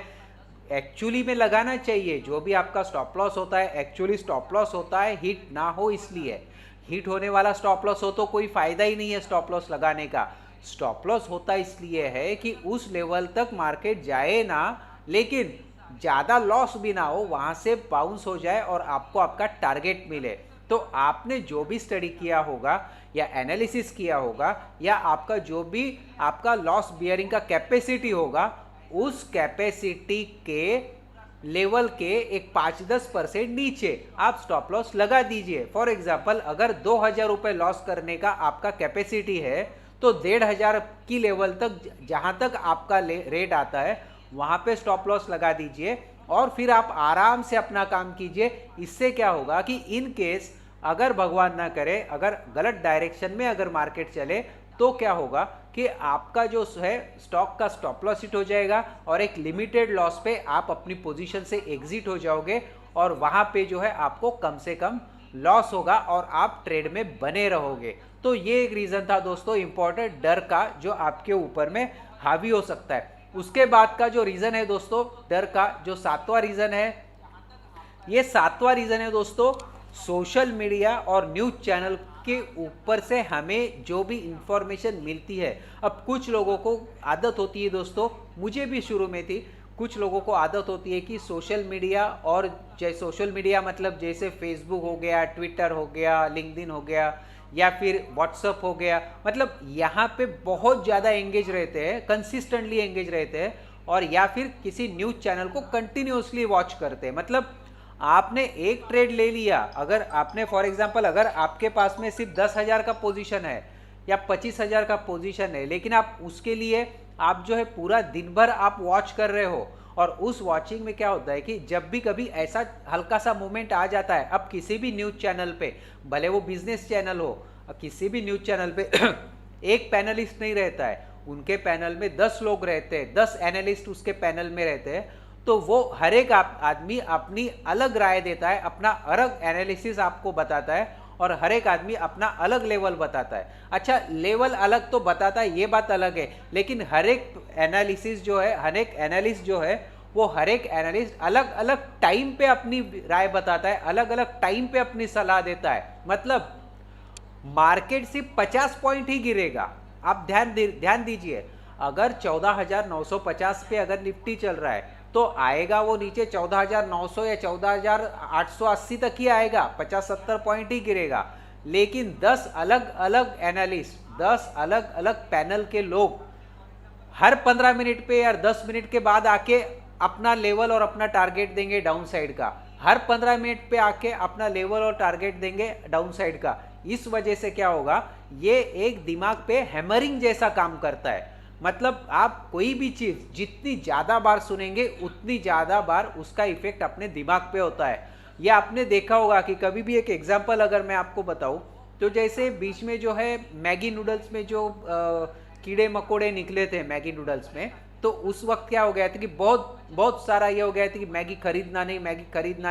एक्चुअली में लगाना चाहिए। जो भी आपका स्टॉप लॉस होता है एक्चुअली स्टॉप लॉस होता है हिट ना हो इसलिए। हिट होने वाला स्टॉप लॉस हो तो कोई फायदा ही नहीं है स्टॉप लॉस लगाने का। स्टॉप लॉस होता इसलिए है कि उस लेवल तक मार्केट जाए ना, लेकिन ज़्यादा लॉस भी ना हो, वहाँ से बाउंस हो जाए और आपको आपका टारगेट मिले। तो आपने जो भी स्टडी किया होगा या एनालिसिस किया होगा या आपका जो भी आपका लॉस बियरिंग का कैपेसिटी होगा, उस कैपेसिटी के लेवल के एक 5-10% नीचे आप स्टॉप लॉस लगा दीजिए। फॉर एग्जांपल अगर 2000 रुपये लॉस करने का आपका कैपेसिटी है तो 1500 की लेवल तक जहाँ तक आपका रेट आता है वहाँ पे स्टॉप लॉस लगा दीजिए और फिर आप आराम से अपना काम कीजिए। इससे क्या होगा कि इन केस अगर भगवान ना करे अगर गलत डायरेक्शन में अगर मार्केट चले तो क्या होगा कि आपका जो है स्टॉक का स्टॉप लॉस हिट हो जाएगा और एक लिमिटेड लॉस पे आप अपनी पोजीशन से एग्जिट हो जाओगे और वहाँ पे जो है आपको कम से कम लॉस होगा और आप ट्रेड में बने रहोगे। तो ये एक रीज़न था दोस्तों इंपॉर्टेंट डर का जो आपके ऊपर में हावी हो सकता है। उसके बाद का जो रीज़न है दोस्तों डर का, जो 7वां रीज़न है, ये 7वां रीज़न है दोस्तों सोशल मीडिया और न्यूज़ चैनल के ऊपर से हमें जो भी इंफॉर्मेशन मिलती है। अब कुछ लोगों को आदत होती है दोस्तों, मुझे भी शुरू में थी, कुछ लोगों को आदत होती है कि सोशल मीडिया और सोशल मीडिया मतलब जैसे फेसबुक हो गया, ट्विटर हो गया, लिंक्डइन हो गया या फिर व्हाट्सअप हो गया, मतलब यहाँ पे बहुत ज़्यादा एंगेज रहते हैं, कंसिस्टेंटली एंगेज रहते हैं और या फिर किसी न्यूज़ चैनल को कंटिन्यूसली वॉच करते हैं। मतलब आपने एक ट्रेड ले लिया, अगर आपने फॉर एग्जांपल अगर आपके पास में सिर्फ 10,000 का पोजीशन है या 25,000 का पोजीशन है, लेकिन आप उसके लिए आप जो है पूरा दिन भर आप वॉच कर रहे हो और उस वॉचिंग में क्या होता है कि जब भी कभी ऐसा हल्का सा मूवमेंट आ जाता है, अब किसी भी न्यूज़ चैनल पे, भले वो बिजनेस चैनल हो, किसी भी न्यूज़ चैनल पे एक पैनलिस्ट नहीं रहता है, उनके पैनल में 10 लोग रहते हैं, 10 एनालिस्ट उसके पैनल में रहते हैं, तो वो हर एक आदमी अपनी अलग राय देता है, अपना अलग एनालिसिस आपको बताता है और हर एक आदमी अपना अलग लेवल बताता है। अच्छा, लेवल अलग तो बताता है ये बात अलग है, लेकिन हर एक एनालिसिस जो है, हर एक एनालिस्ट जो है वो हर एक एनालिस्ट अलग अलग टाइम पे अपनी राय बताता है, अलग अलग टाइम पे अपनी सलाह देता है। मतलब मार्केट सिर्फ 50 पॉइंट ही गिरेगा। आप ध्यान दीजिए, अगर 14,950 पे अगर निफ्टी चल रहा है तो आएगा वो नीचे 14,900 या 14,880 तक ही आएगा, 50-70 पॉइंट ही गिरेगा। लेकिन 10 अलग अलग एनालिस्ट, 10 अलग अलग पैनल के लोग हर 15 मिनट पे या 10 मिनट के बाद आके अपना लेवल और अपना टारगेट देंगे डाउन साइड का, हर 15 मिनट पे आके अपना लेवल और टारगेट देंगे डाउन साइड का। इस वजह से क्या होगा, ये एक दिमाग पे हैमरिंग जैसा काम करता है। मतलब आप कोई भी चीज़ जितनी ज़्यादा बार सुनेंगे उतनी ज़्यादा बार उसका इफेक्ट अपने दिमाग पे होता है। ये आपने देखा होगा कि कभी भी, एक एग्जांपल अगर मैं आपको बताऊं तो जैसे बीच में जो है मैगी नूडल्स में जो कीड़े मकोड़े निकले थे मैगी नूडल्स में, तो उस वक्त क्या हो गया था कि बहुत सारा ये हो गया था कि मैगी खरीदना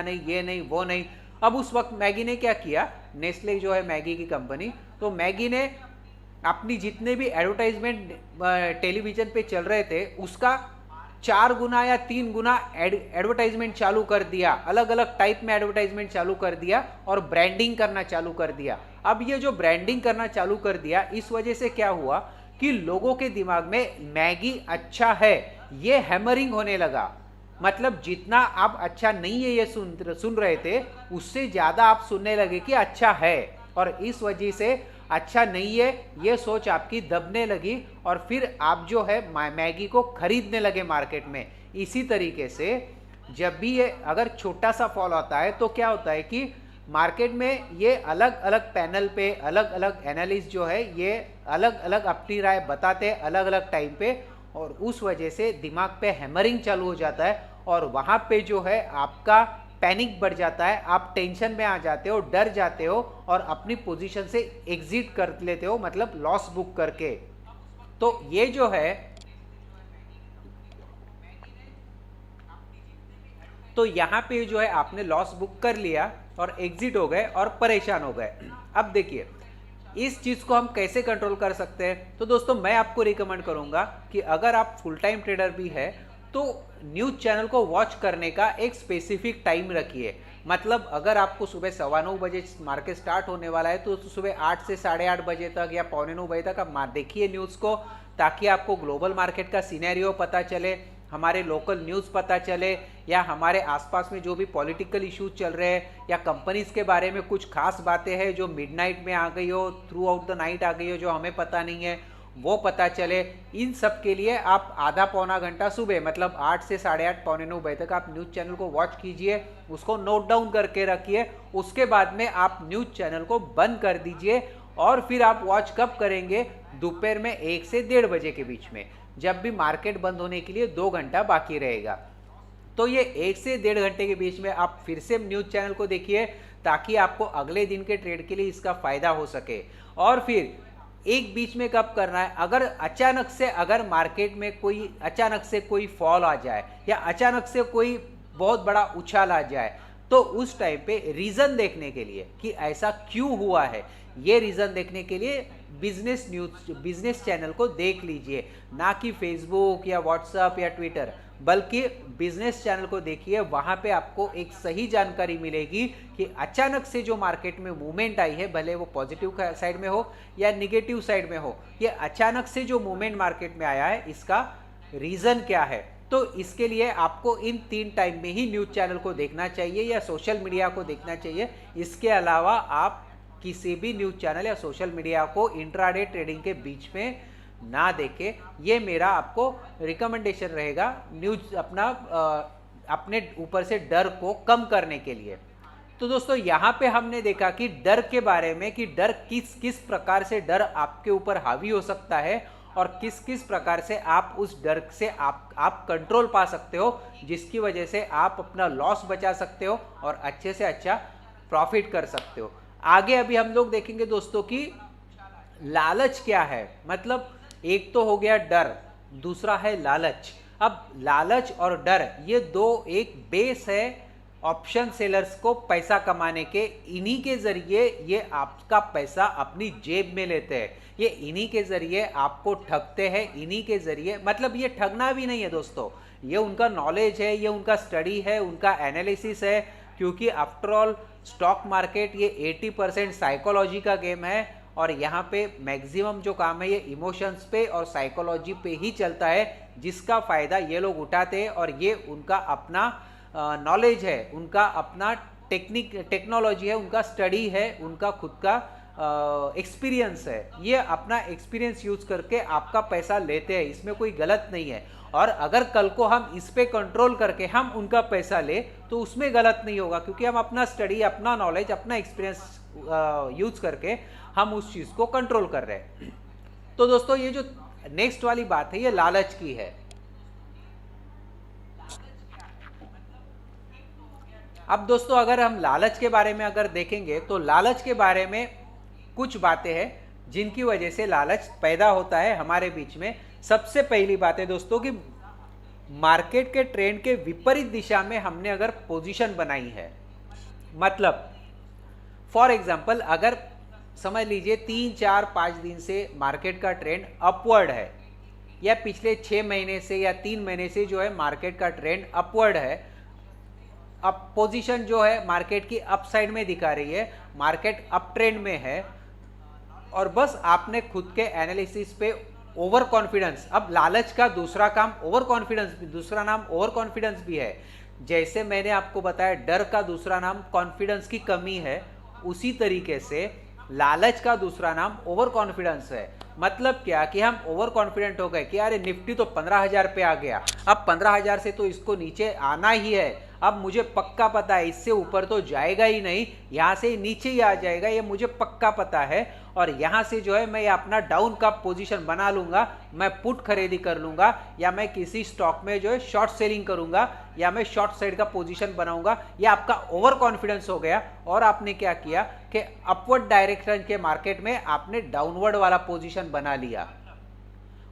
नहीं, ये नहीं वो नहीं। अब उस वक्त मैगी ने क्या किया, नेस्ले जो है मैगी की कंपनी, तो मैगी ने अपनी जितने भी एडवर्टाइजमेंट टेलीविजन पे चल रहे थे उसका 4 गुना या 3 गुना एडवर्टाइजमेंट चालू कर दिया, अलग अलग टाइप में एडवर्टाइजमेंट चालू कर दिया और ब्रांडिंग करना चालू कर दिया। अब ये जो ब्रांडिंग करना चालू कर दिया, इस वजह से क्या हुआ कि लोगों के दिमाग में मैगी अच्छा है ये हैमरिंग होने लगा। मतलब जितना आप अच्छा नहीं है ये सुन रहे थे, उससे ज़्यादा आप सुनने लगे कि अच्छा है, और इस वजह से अच्छा नहीं है ये सोच आपकी दबने लगी और फिर आप जो है मैगी को खरीदने लगे मार्केट में। इसी तरीके से जब भी ये अगर छोटा सा फॉल आता है तो क्या होता है कि मार्केट में ये अलग अलग पैनल पे अलग अलग एनालिस्ट जो है ये अलग अलग अपनी राय बताते हैं अलग अलग टाइम पे, और उस वजह से दिमाग पे हैमरिंग चालू हो जाता है और वहाँ पे जो है आपका पैनिक बढ़ जाता है, आप टेंशन में आ जाते हो, डर जाते हो और अपनी पोजीशन से एग्जिट कर लेते हो, मतलब लॉस बुक करके। तो ये जो है, तो यहाँ पे जो है आपने लॉस बुक कर लिया और एग्जिट हो गए और परेशान हो गए। अब देखिए इस चीज़ को हम कैसे कंट्रोल कर सकते हैं? तो दोस्तों मैं आपको रिकमेंड करूंगा कि अगर आप फुल टाइम ट्रेडर भी है तो न्यूज़ चैनल को वॉच करने का एक स्पेसिफिक टाइम रखिए। मतलब अगर आपको सुबह 9:15 बजे मार्केट स्टार्ट होने वाला है तो सुबह 8 से 8:30 बजे तक या 8:45 बजे तक आप देखिए न्यूज़ को, ताकि आपको ग्लोबल मार्केट का सिनेरियो पता चले, हमारे लोकल न्यूज़ पता चले, या हमारे आसपास में जो भी पॉलिटिकल इश्यूज चल रहे हैं या कंपनीज के बारे में कुछ खास बातें हैं जो मिडनाइट में आ गई हो, थ्रू आउट द नाइट आ गई हो, जो हमें पता नहीं है वो पता चले। इन सब के लिए आप आधा पौना घंटा सुबह मतलब 8 से 8:30 8:45 बजे तक आप न्यूज़ चैनल को वॉच कीजिए, उसको नोट डाउन करके रखिए। उसके बाद में आप न्यूज़ चैनल को बंद कर दीजिए और फिर आप वॉच कब करेंगे? दोपहर में 1 से 1:30 बजे के बीच में, जब भी मार्केट बंद होने के लिए 2 घंटा बाकी रहेगा। तो ये 1 से 1.5 घंटे के बीच में आप फिर से न्यूज़ चैनल को देखिए, ताकि आपको अगले दिन के ट्रेड के लिए इसका फायदा हो सके। और फिर एक बीच में कब करना है? अगर अचानक से अगर मार्केट में कोई अचानक से कोई फॉल आ जाए या अचानक से कोई बहुत बड़ा उछाल आ जाए, तो उस टाइम पे रीजन देखने के लिए कि ऐसा क्यों हुआ है, ये रीजन देखने के लिए बिजनेस चैनल को देख लीजिए, ना कि फेसबुक या व्हाट्सएप या ट्विटर, बल्कि बिजनेस चैनल को देखिए। वहां पे आपको एक सही जानकारी मिलेगी कि अचानक से जो मार्केट में मूवमेंट आई है, भले वो पॉजिटिव साइड में हो या निगेटिव साइड में हो, ये अचानक से जो मूवमेंट मार्केट में आया है इसका रीजन क्या है। तो इसके लिए आपको इन 3 टाइम में ही न्यूज चैनल को देखना चाहिए या सोशल मीडिया को देखना चाहिए। इसके अलावा आप किसी भी न्यूज चैनल या सोशल मीडिया को इंट्राडे ट्रेडिंग के बीच में ना देखें। ये मेरा आपको रिकमेंडेशन रहेगा न्यूज अपने ऊपर से डर को कम करने के लिए। तो दोस्तों यहाँ पे हमने देखा कि डर के बारे में, कि डर किस किस प्रकार से डर आपके ऊपर हावी हो सकता है और किस किस प्रकार से आप उस डर से आप कंट्रोल पा सकते हो, जिसकी वजह से आप अपना लॉस बचा सकते हो और अच्छे से अच्छा प्रॉफिट कर सकते हो। आगे अभी हम लोग देखेंगे दोस्तों कि लालच क्या है। मतलब एक तो हो गया डर, दूसरा है लालच। अब लालच और डर ये दो एक बेस है ऑप्शन सेलर्स को पैसा कमाने के। इन्हीं के जरिए ये आपका पैसा अपनी जेब में लेते हैं, ये इन्हीं के जरिए आपको ठगते हैं, इन्हीं के जरिए। मतलब ये ठगना भी नहीं है दोस्तों, ये उनका नॉलेज है, ये उनका स्टडी है, उनका एनालिसिस है। क्योंकि आफ्टर ऑल स्टॉक मार्केट ये 80% साइकोलॉजी का गेम है और यहाँ पे मैक्सिमम जो काम है ये इमोशंस पे और साइकोलॉजी पे ही चलता है, जिसका फायदा ये लोग उठाते हैं। और ये उनका अपना नॉलेज है, उनका अपना टेक्नोलॉजी है, उनका स्टडी है, उनका खुद का एक्सपीरियंस है। ये अपना एक्सपीरियंस यूज करके आपका पैसा लेते हैं, इसमें कोई गलत नहीं है। और अगर कल को हम इस पे कंट्रोल करके हम उनका पैसा ले तो उसमें गलत नहीं होगा, क्योंकि हम अपना स्टडी, अपना नॉलेज, अपना एक्सपीरियंस यूज करके हम उस चीज को कंट्रोल कर रहे हैं। तो दोस्तों ये जो नेक्स्ट वाली बात है ये लालच की है। अब दोस्तों अगर हम लालच के बारे में अगर देखेंगे तो लालच के बारे में कुछ बातें हैं जिनकी वजह से लालच पैदा होता है हमारे बीच में। सबसे पहली बात है दोस्तों कि मार्केट के ट्रेंड के विपरीत दिशा में हमने अगर पोजीशन बनाई है। मतलब फॉर एग्जांपल अगर समझ लीजिए 3, 4, 5 दिन से मार्केट का ट्रेंड अपवर्ड है, या पिछले 6 महीने से या 3 महीने से जो है मार्केट का ट्रेंड अपवर्ड है, अब पोजीशन जो है मार्केट की अपसाइड में दिखा रही है, मार्केट अप ट्रेंड में है, और बस आपने खुद के एनालिसिस पे ओवर कॉन्फिडेंस। अब लालच का दूसरा काम ओवर कॉन्फिडेंस, दूसरा नाम ओवर कॉन्फिडेंस भी है। जैसे मैंने आपको बताया डर का दूसरा नाम कॉन्फिडेंस की कमी है, उसी तरीके से लालच का दूसरा नाम ओवर कॉन्फिडेंस है। मतलब क्या कि हम ओवर कॉन्फिडेंट हो गए कि अरे निफ्टी तो 15,000 पे आ गया, अब 15,000 से तो इसको नीचे आना ही है, अब मुझे पक्का पता है इससे ऊपर तो जाएगा ही नहीं, यहाँ से नीचे ही आ जाएगा, ये मुझे पक्का पता है। और यहाँ से जो है मैं अपना डाउन का पोजीशन बना लूंगा, मैं पुट खरीदी कर लूंगा, या मैं किसी स्टॉक में जो है शॉर्ट सेलिंग करूंगा, या मैं शॉर्ट साइड का पोजीशन बनाऊंगा। ये आपका ओवर कॉन्फिडेंस हो गया और आपने क्या किया कि अपवर्ड डायरेक्शन के मार्केट में आपने डाउनवर्ड वाला पोजीशन बना लिया।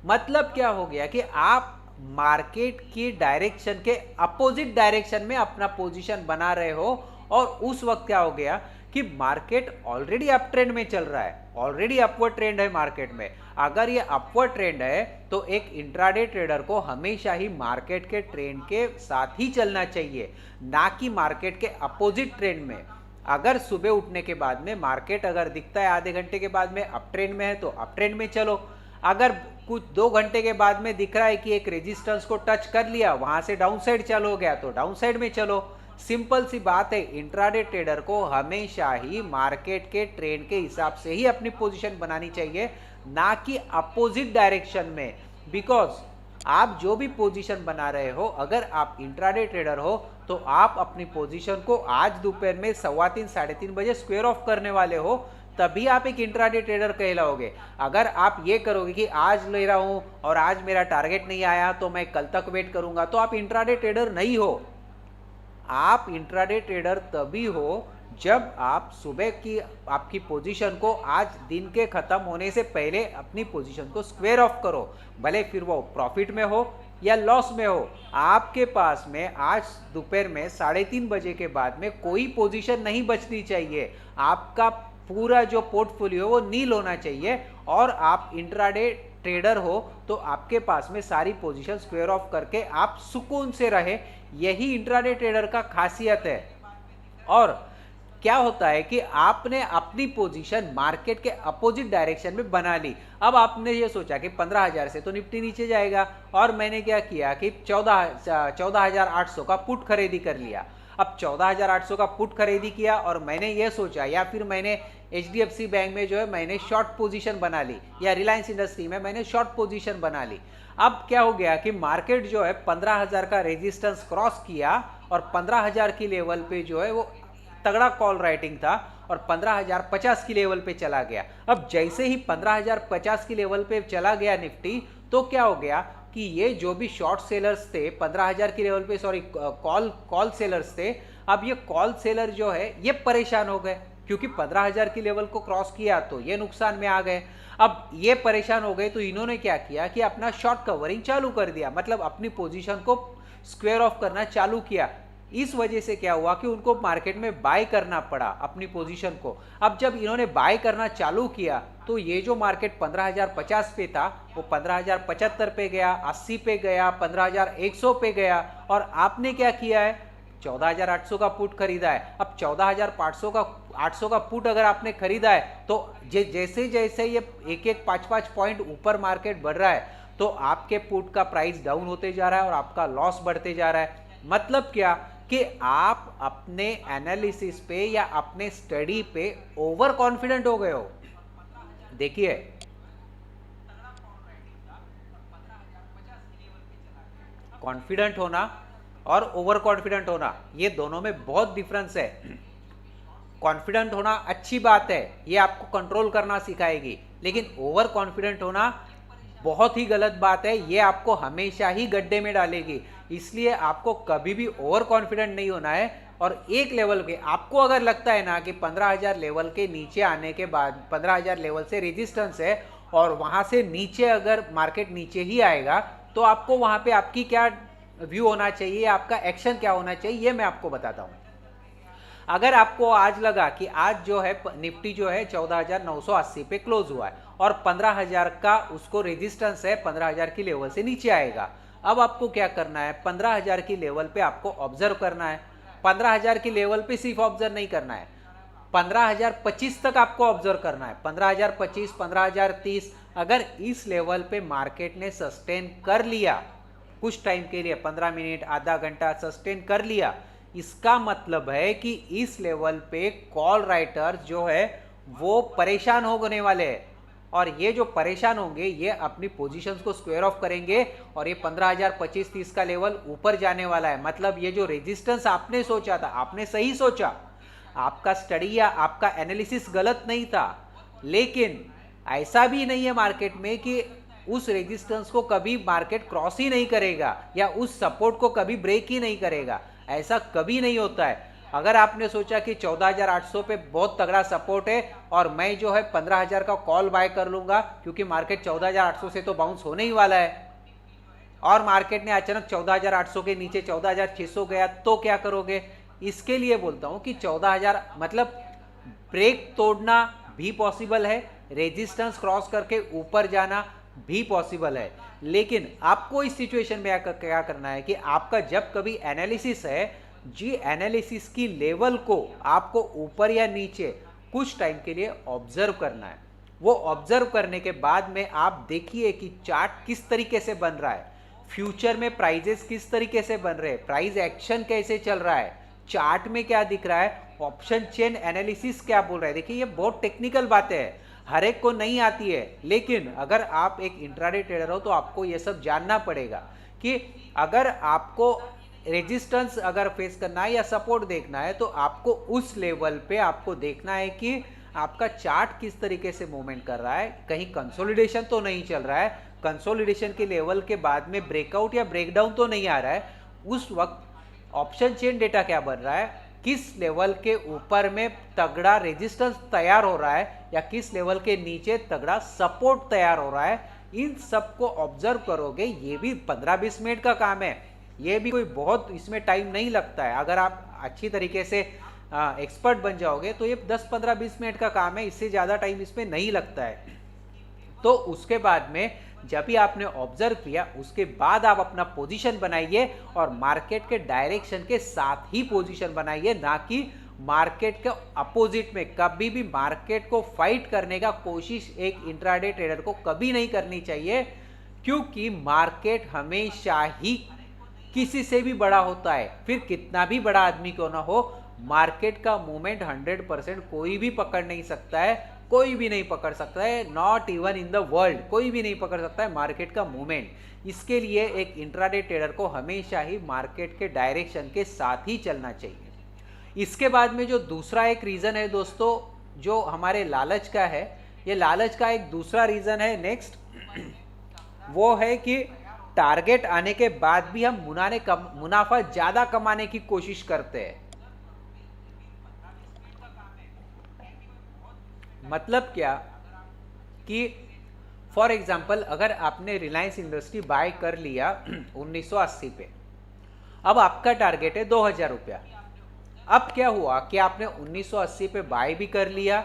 मतलब क्या हो गया कि आप मार्केट की डायरेक्शन के अपोजिट डायरेक्शन में अपना पोजीशन बना रहे हो। और उस वक्त क्या हो गया कि मार्केट ऑलरेडी अप ट्रेंड में चल रहा है, ऑलरेडी अपवर्ड ट्रेंड है मार्केट में। अगर ये अपवर्ड ट्रेंड है तो एक इंट्राडे ट्रेडर को हमेशा ही मार्केट के ट्रेंड के साथ ही चलना चाहिए, ना कि मार्केट के अपोजिट ट्रेंड में। अगर सुबह उठने के बाद में मार्केट अगर दिखता है आधे घंटे के बाद में अप ट्रेंड में है तो अप ट्रेंड में चलो, अगर कुछ 2 घंटे के बाद में दिख रहा है कि एक रेजिस्टेंस को टच कर लिया, वहां से डाउन साइड चालू हो गया तो डाउन साइड में चलो। सिंपल सी बात है, इंट्राडे ट्रेडर को हमेशा ही मार्केट के ट्रेंड के हिसाब से ही अपनी पोजीशन बनानी चाहिए, ना कि अपोजिट डायरेक्शन में। बिकॉज आप जो भी पोजीशन बना रहे हो, अगर आप इंट्राडे ट्रेडर हो तो आप अपनी पोजीशन को आज दोपहर में 3:15 साढ़े 3 बजे स्क्वायर ऑफ करने वाले हो, तभी आप एक इंट्राडे ट्रेडर कहलाओगे। अगर आप ये करोगे कि आज ले रहा हूं और आज मेरा टारगेट नहीं आया तो मैं कल तक वेट करूंगा, तो आप इंट्राडे ट्रेडर नहीं हो। आप इंट्राडे ट्रेडर तभी हो जब आप सुबह की आपकी पोजीशन को आज दिन के खत्म होने से पहले अपनी पोजीशन को स्क्वायर ऑफ करो, भले फिर वो प्रॉफिट में हो या लॉस में हो। आपके पास में आज दोपहर में 3:30 बजे के बाद में कोई पोजीशन नहीं बचनी चाहिए। आपका पूरा जो पोर्टफोलियो वो नील होना चाहिए, और आप इंट्राडे ट्रेडर हो तो आपके पास में सारी पोजीशन स्क्वायर ऑफ करके आप सुकून से रहे। यही इंट्राडे ट्रेडर का खासियत है। और क्या होता है कि आपने अपनी पोजीशन मार्केट के अपोजिट डायरेक्शन में बना ली। अब आपने ये सोचा कि 15,000 से तो निफ्टी नीचे जाएगा, और मैंने क्या किया कि 14,800 का पुट खरीदी कर लिया। अब 14,800 का पुट खरीदी किया और मैंने ये सोचा, या फिर मैंने HDFC बैंक में जो है मैंने शॉर्ट पोजीशन बना ली, या रिलायंस इंडस्ट्री में मैंने शॉर्ट पोजीशन बना ली। अब क्या हो गया कि मार्केट जो है 15,000 का रेजिस्टेंस क्रॉस किया और 15,000 की लेवल पे जो है वो तगड़ा कॉल राइटिंग था और 15,050 की लेवल पे चला गया। अब जैसे ही 15,050 की लेवल पे चला गया निफ्टी, तो क्या हो गया कि ये जो भी शॉर्ट सेलर्स थे 15,000 की लेवल पे, सॉरी कॉल सेलर्स थे, अब ये कॉल सेलर जो है ये परेशान हो गए, क्योंकि 15,000 की लेवल को क्रॉस किया तो ये नुकसान में आ गए। अब ये परेशान हो गए तो इन्होंने क्या किया कि अपना शॉर्ट कवरिंग चालू कर दिया, मतलब अपनी पोजीशन को स्क्वायर ऑफ करना चालू किया। इस वजह से क्या हुआ कि उनको मार्केट में बाय करना पड़ा अपनी पोजीशन को। अब जब इन्होंने बाय करना चालू किया तो ये जो मार्केट 15,050 पे था वो 15,075 पे गया, 80 पे गया, 15,100 पे गया, और आपने क्या किया है 14,800 का पुट खरीदा है। अब 14,800 का पुट अगर आपने खरीदा है तो जैसे जैसे ये एक 5-5 पॉइंट ऊपर मार्केट बढ़ रहा है तो आपके पुट का प्राइस डाउन होते जा रहा है और आपका लॉस बढ़ते जा रहा है। मतलब क्या कि आप अपने एनालिसिस पे या अपने स्टडी पे ओवर कॉन्फिडेंट हो गए हो। देखिए कॉन्फिडेंट होना और ओवर कॉन्फिडेंट होना, ये दोनों में बहुत डिफरेंस है। कॉन्फिडेंट होना अच्छी बात है, ये आपको कंट्रोल करना सिखाएगी, लेकिन ओवर कॉन्फिडेंट होना बहुत ही गलत बात है, ये आपको हमेशा ही गड्ढे में डालेगी। इसलिए आपको कभी भी ओवर कॉन्फिडेंट नहीं होना है। और एक लेवल के आपको अगर लगता है ना कि 15,000 लेवल के नीचे आने के बाद 15,000 लेवल से रेजिस्टेंस है और वहां से नीचे अगर मार्केट नीचे ही आएगा तो आपको वहां पे आपकी क्या व्यू होना चाहिए, आपका एक्शन क्या होना चाहिए, ये मैं आपको बताता हूं। अगर आपको आज लगा कि आज जो है निफ्टी जो है 14,980 पे क्लोज हुआ है और 15,000 का उसको रेजिस्टेंस है, 15,000 की लेवल से नीचे आएगा, अब आपको क्या करना है 15,000 की लेवल पे आपको ऑब्जर्व करना है। 15,000 की लेवल पे सिर्फ ऑब्जर्व नहीं करना है, 15,025 तक आपको ऑब्जर्व करना है। 15,025, 15,030 अगर इस लेवल पे मार्केट ने सस्टेन कर लिया कुछ टाइम के लिए, 15 मिनट आधा घंटा सस्टेन कर लिया, इसका मतलब है कि इस लेवल पे कॉल राइटर्स जो है वो परेशान होने वाले हैं, और ये जो परेशान होंगे ये अपनी पोजीशंस को स्क्वायर ऑफ करेंगे और ये 15,025-30 का लेवल ऊपर जाने वाला है। मतलब ये जो रेजिस्टेंस आपने सोचा था, आपने सही सोचा, आपका स्टडी या आपका एनालिसिस गलत नहीं था, लेकिन ऐसा भी नहीं है मार्केट में कि उस रेजिस्टेंस को कभी मार्केट क्रॉस ही नहीं करेगा या उस सपोर्ट को कभी ब्रेक ही नहीं करेगा, ऐसा कभी नहीं होता है। अगर आपने सोचा कि 14,800 पे बहुत तगड़ा सपोर्ट है और मैं जो है 15,000 का कॉल बाय कर लूंगा क्योंकि मार्केट 14,800 से तो बाउंस होने ही वाला है, और मार्केट ने अचानक 14,800 के नीचे 14,600 गया, तो क्या करोगे? इसके लिए बोलता हूं कि 14,000 मतलब ब्रेक तोड़ना भी पॉसिबल है, रेजिस्टेंस क्रॉस करके ऊपर जाना भी पॉसिबल है। लेकिन आपको इस सिचुएशन में क्या करना है कि आपका जब कभी एनालिसिस है, जी एनालिसिस की लेवल को आपको ऊपर या नीचे कुछ टाइम के लिए ऑब्जर्व करना है। वो ऑब्जर्व करने के बाद में आप देखिए कि चार्ट किस तरीके से बन रहा है, फ्यूचर में प्राइजेस किस तरीके से बन रहे हैं, प्राइस एक्शन कैसे चल रहा है, चार्ट में क्या दिख रहा है, ऑप्शन चेन एनालिसिस क्या बोल रहा है। देखिए ये बहुत टेक्निकल बातें हैं, हर एक को नहीं आती है, लेकिन अगर आप एक इंट्राडे ट्रेडर हो तो आपको ये सब जानना पड़ेगा कि अगर आपको रेजिस्टेंस अगर फेस करना है या सपोर्ट देखना है तो आपको उस लेवल पे आपको देखना है कि आपका चार्ट किस तरीके से मूवमेंट कर रहा है, कहीं कंसोलिडेशन तो नहीं चल रहा है, कंसोलिडेशन के लेवल के बाद में ब्रेकआउट या ब्रेकडाउन तो नहीं आ रहा है, उस वक्त ऑप्शन चेन डेटा क्या बन रहा है, किस लेवल के ऊपर में तगड़ा रेजिस्टेंस तैयार हो रहा है या किस लेवल के नीचे तगड़ा सपोर्ट तैयार हो रहा है, इन सब को ऑब्जर्व करोगे। ये भी 15-20 मिनट का काम है, ये भी कोई बहुत इसमें टाइम नहीं लगता है। अगर आप अच्छी तरीके से एक्सपर्ट बन जाओगे तो ये 10-15-20 मिनट का काम है, इससे ज़्यादा टाइम इसमें नहीं लगता है। तो उसके बाद में जब भी आपने ऑब्जर्व किया उसके बाद आप अपना पोजीशन बनाइए और मार्केट के डायरेक्शन के साथ ही पोजीशन बनाइए, ना कि मार्केट के अपोजिट में। कभी भी मार्केट को फाइट करने का कोशिश एक इंट्राडे ट्रेडर को कभी नहीं करनी चाहिए, क्योंकि मार्केट हमेशा ही किसी से भी बड़ा होता है, फिर कितना भी बड़ा आदमी क्यों ना हो, मार्केट का मूवमेंट 100% कोई भी पकड़ नहीं सकता है, कोई भी नहीं पकड़ सकता है, not even in the world कोई भी नहीं पकड़ सकता है मार्केट का मूवमेंट। इसके लिए एक इंट्राडे ट्रेडर को हमेशा ही मार्केट के डायरेक्शन के साथ ही चलना चाहिए। इसके बाद में जो दूसरा एक रीज़न है दोस्तों, जो हमारे लालच का है, ये लालच का एक दूसरा रीज़न है नेक्स्ट, वो है कि टारगेट आने के बाद भी हम मुनाफा ज़्यादा कमाने की कोशिश करते हैं। मतलब क्या कि फॉर एग्जांपल अगर आपने रिलायंस इंडस्ट्री बाय कर लिया 1980 पे, अब आपका टारगेट है 2000 रुपया। अब क्या हुआ कि आपने 1980 पे बाय भी कर लिया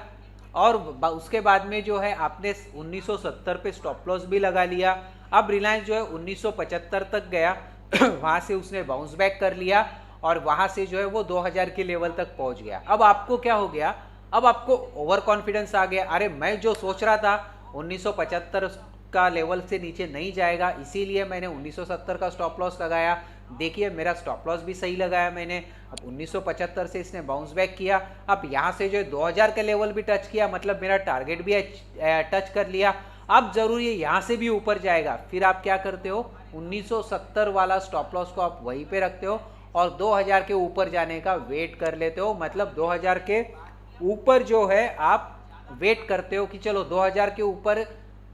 और उसके बाद में जो है आपने 1970 पे स्टॉप लॉस भी लगा लिया। अब रिलायंस जो है 1975 तक गया वहां से उसने बाउंस बैक कर लिया और वहां से जो है वो 2000 के लेवल तक पहुंच गया। अब आपको क्या हो गया, अब आपको ओवर कॉन्फिडेंस आ गया, अरे मैं जो सोच रहा था 1975 का लेवल से नीचे नहीं जाएगा, इसीलिए मैंने 1970 का स्टॉप लॉस लगाया। देखिए मेरा स्टॉप लॉस भी सही लगाया मैंने। अब 1975 से इसने बाउंस बैक किया, अब यहाँ से जो 2000 का लेवल भी टच किया, मतलब मेरा टारगेट भी टच कर लिया। अब जरूरी है यहाँ से भी ऊपर जाएगा, फिर आप क्या करते हो, 1970 वाला स्टॉप लॉस को आप वहीं पे रखते हो और 2000 के ऊपर जाने का वेट कर लेते हो। मतलब 2000 के ऊपर जो है आप वेट करते हो कि चलो 2000 के ऊपर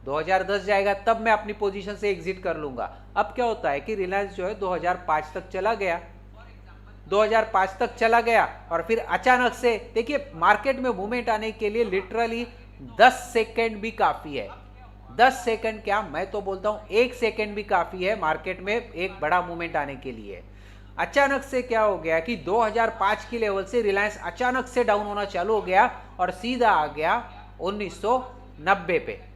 2010 जाएगा तब मैं अपनी पोजीशन से एग्जिट कर लूंगा। अब क्या होता है कि रिलायंस जो है 2005 तक चला गया, 2005 तक चला गया और फिर अचानक से देखिए मार्केट में मूवमेंट आने के लिए लिटरली 10 सेकेंड भी काफी है। 10 सेकेंड क्या, मैं तो बोलता हूं 1 सेकेंड भी काफी है मार्केट में एक बड़ा मूवमेंट आने के लिए। अचानक से क्या हो गया कि 2005 की लेवल से रिलायंस अचानक से डाउन होना चालू हो गया और सीधा आ गया 1990 पे।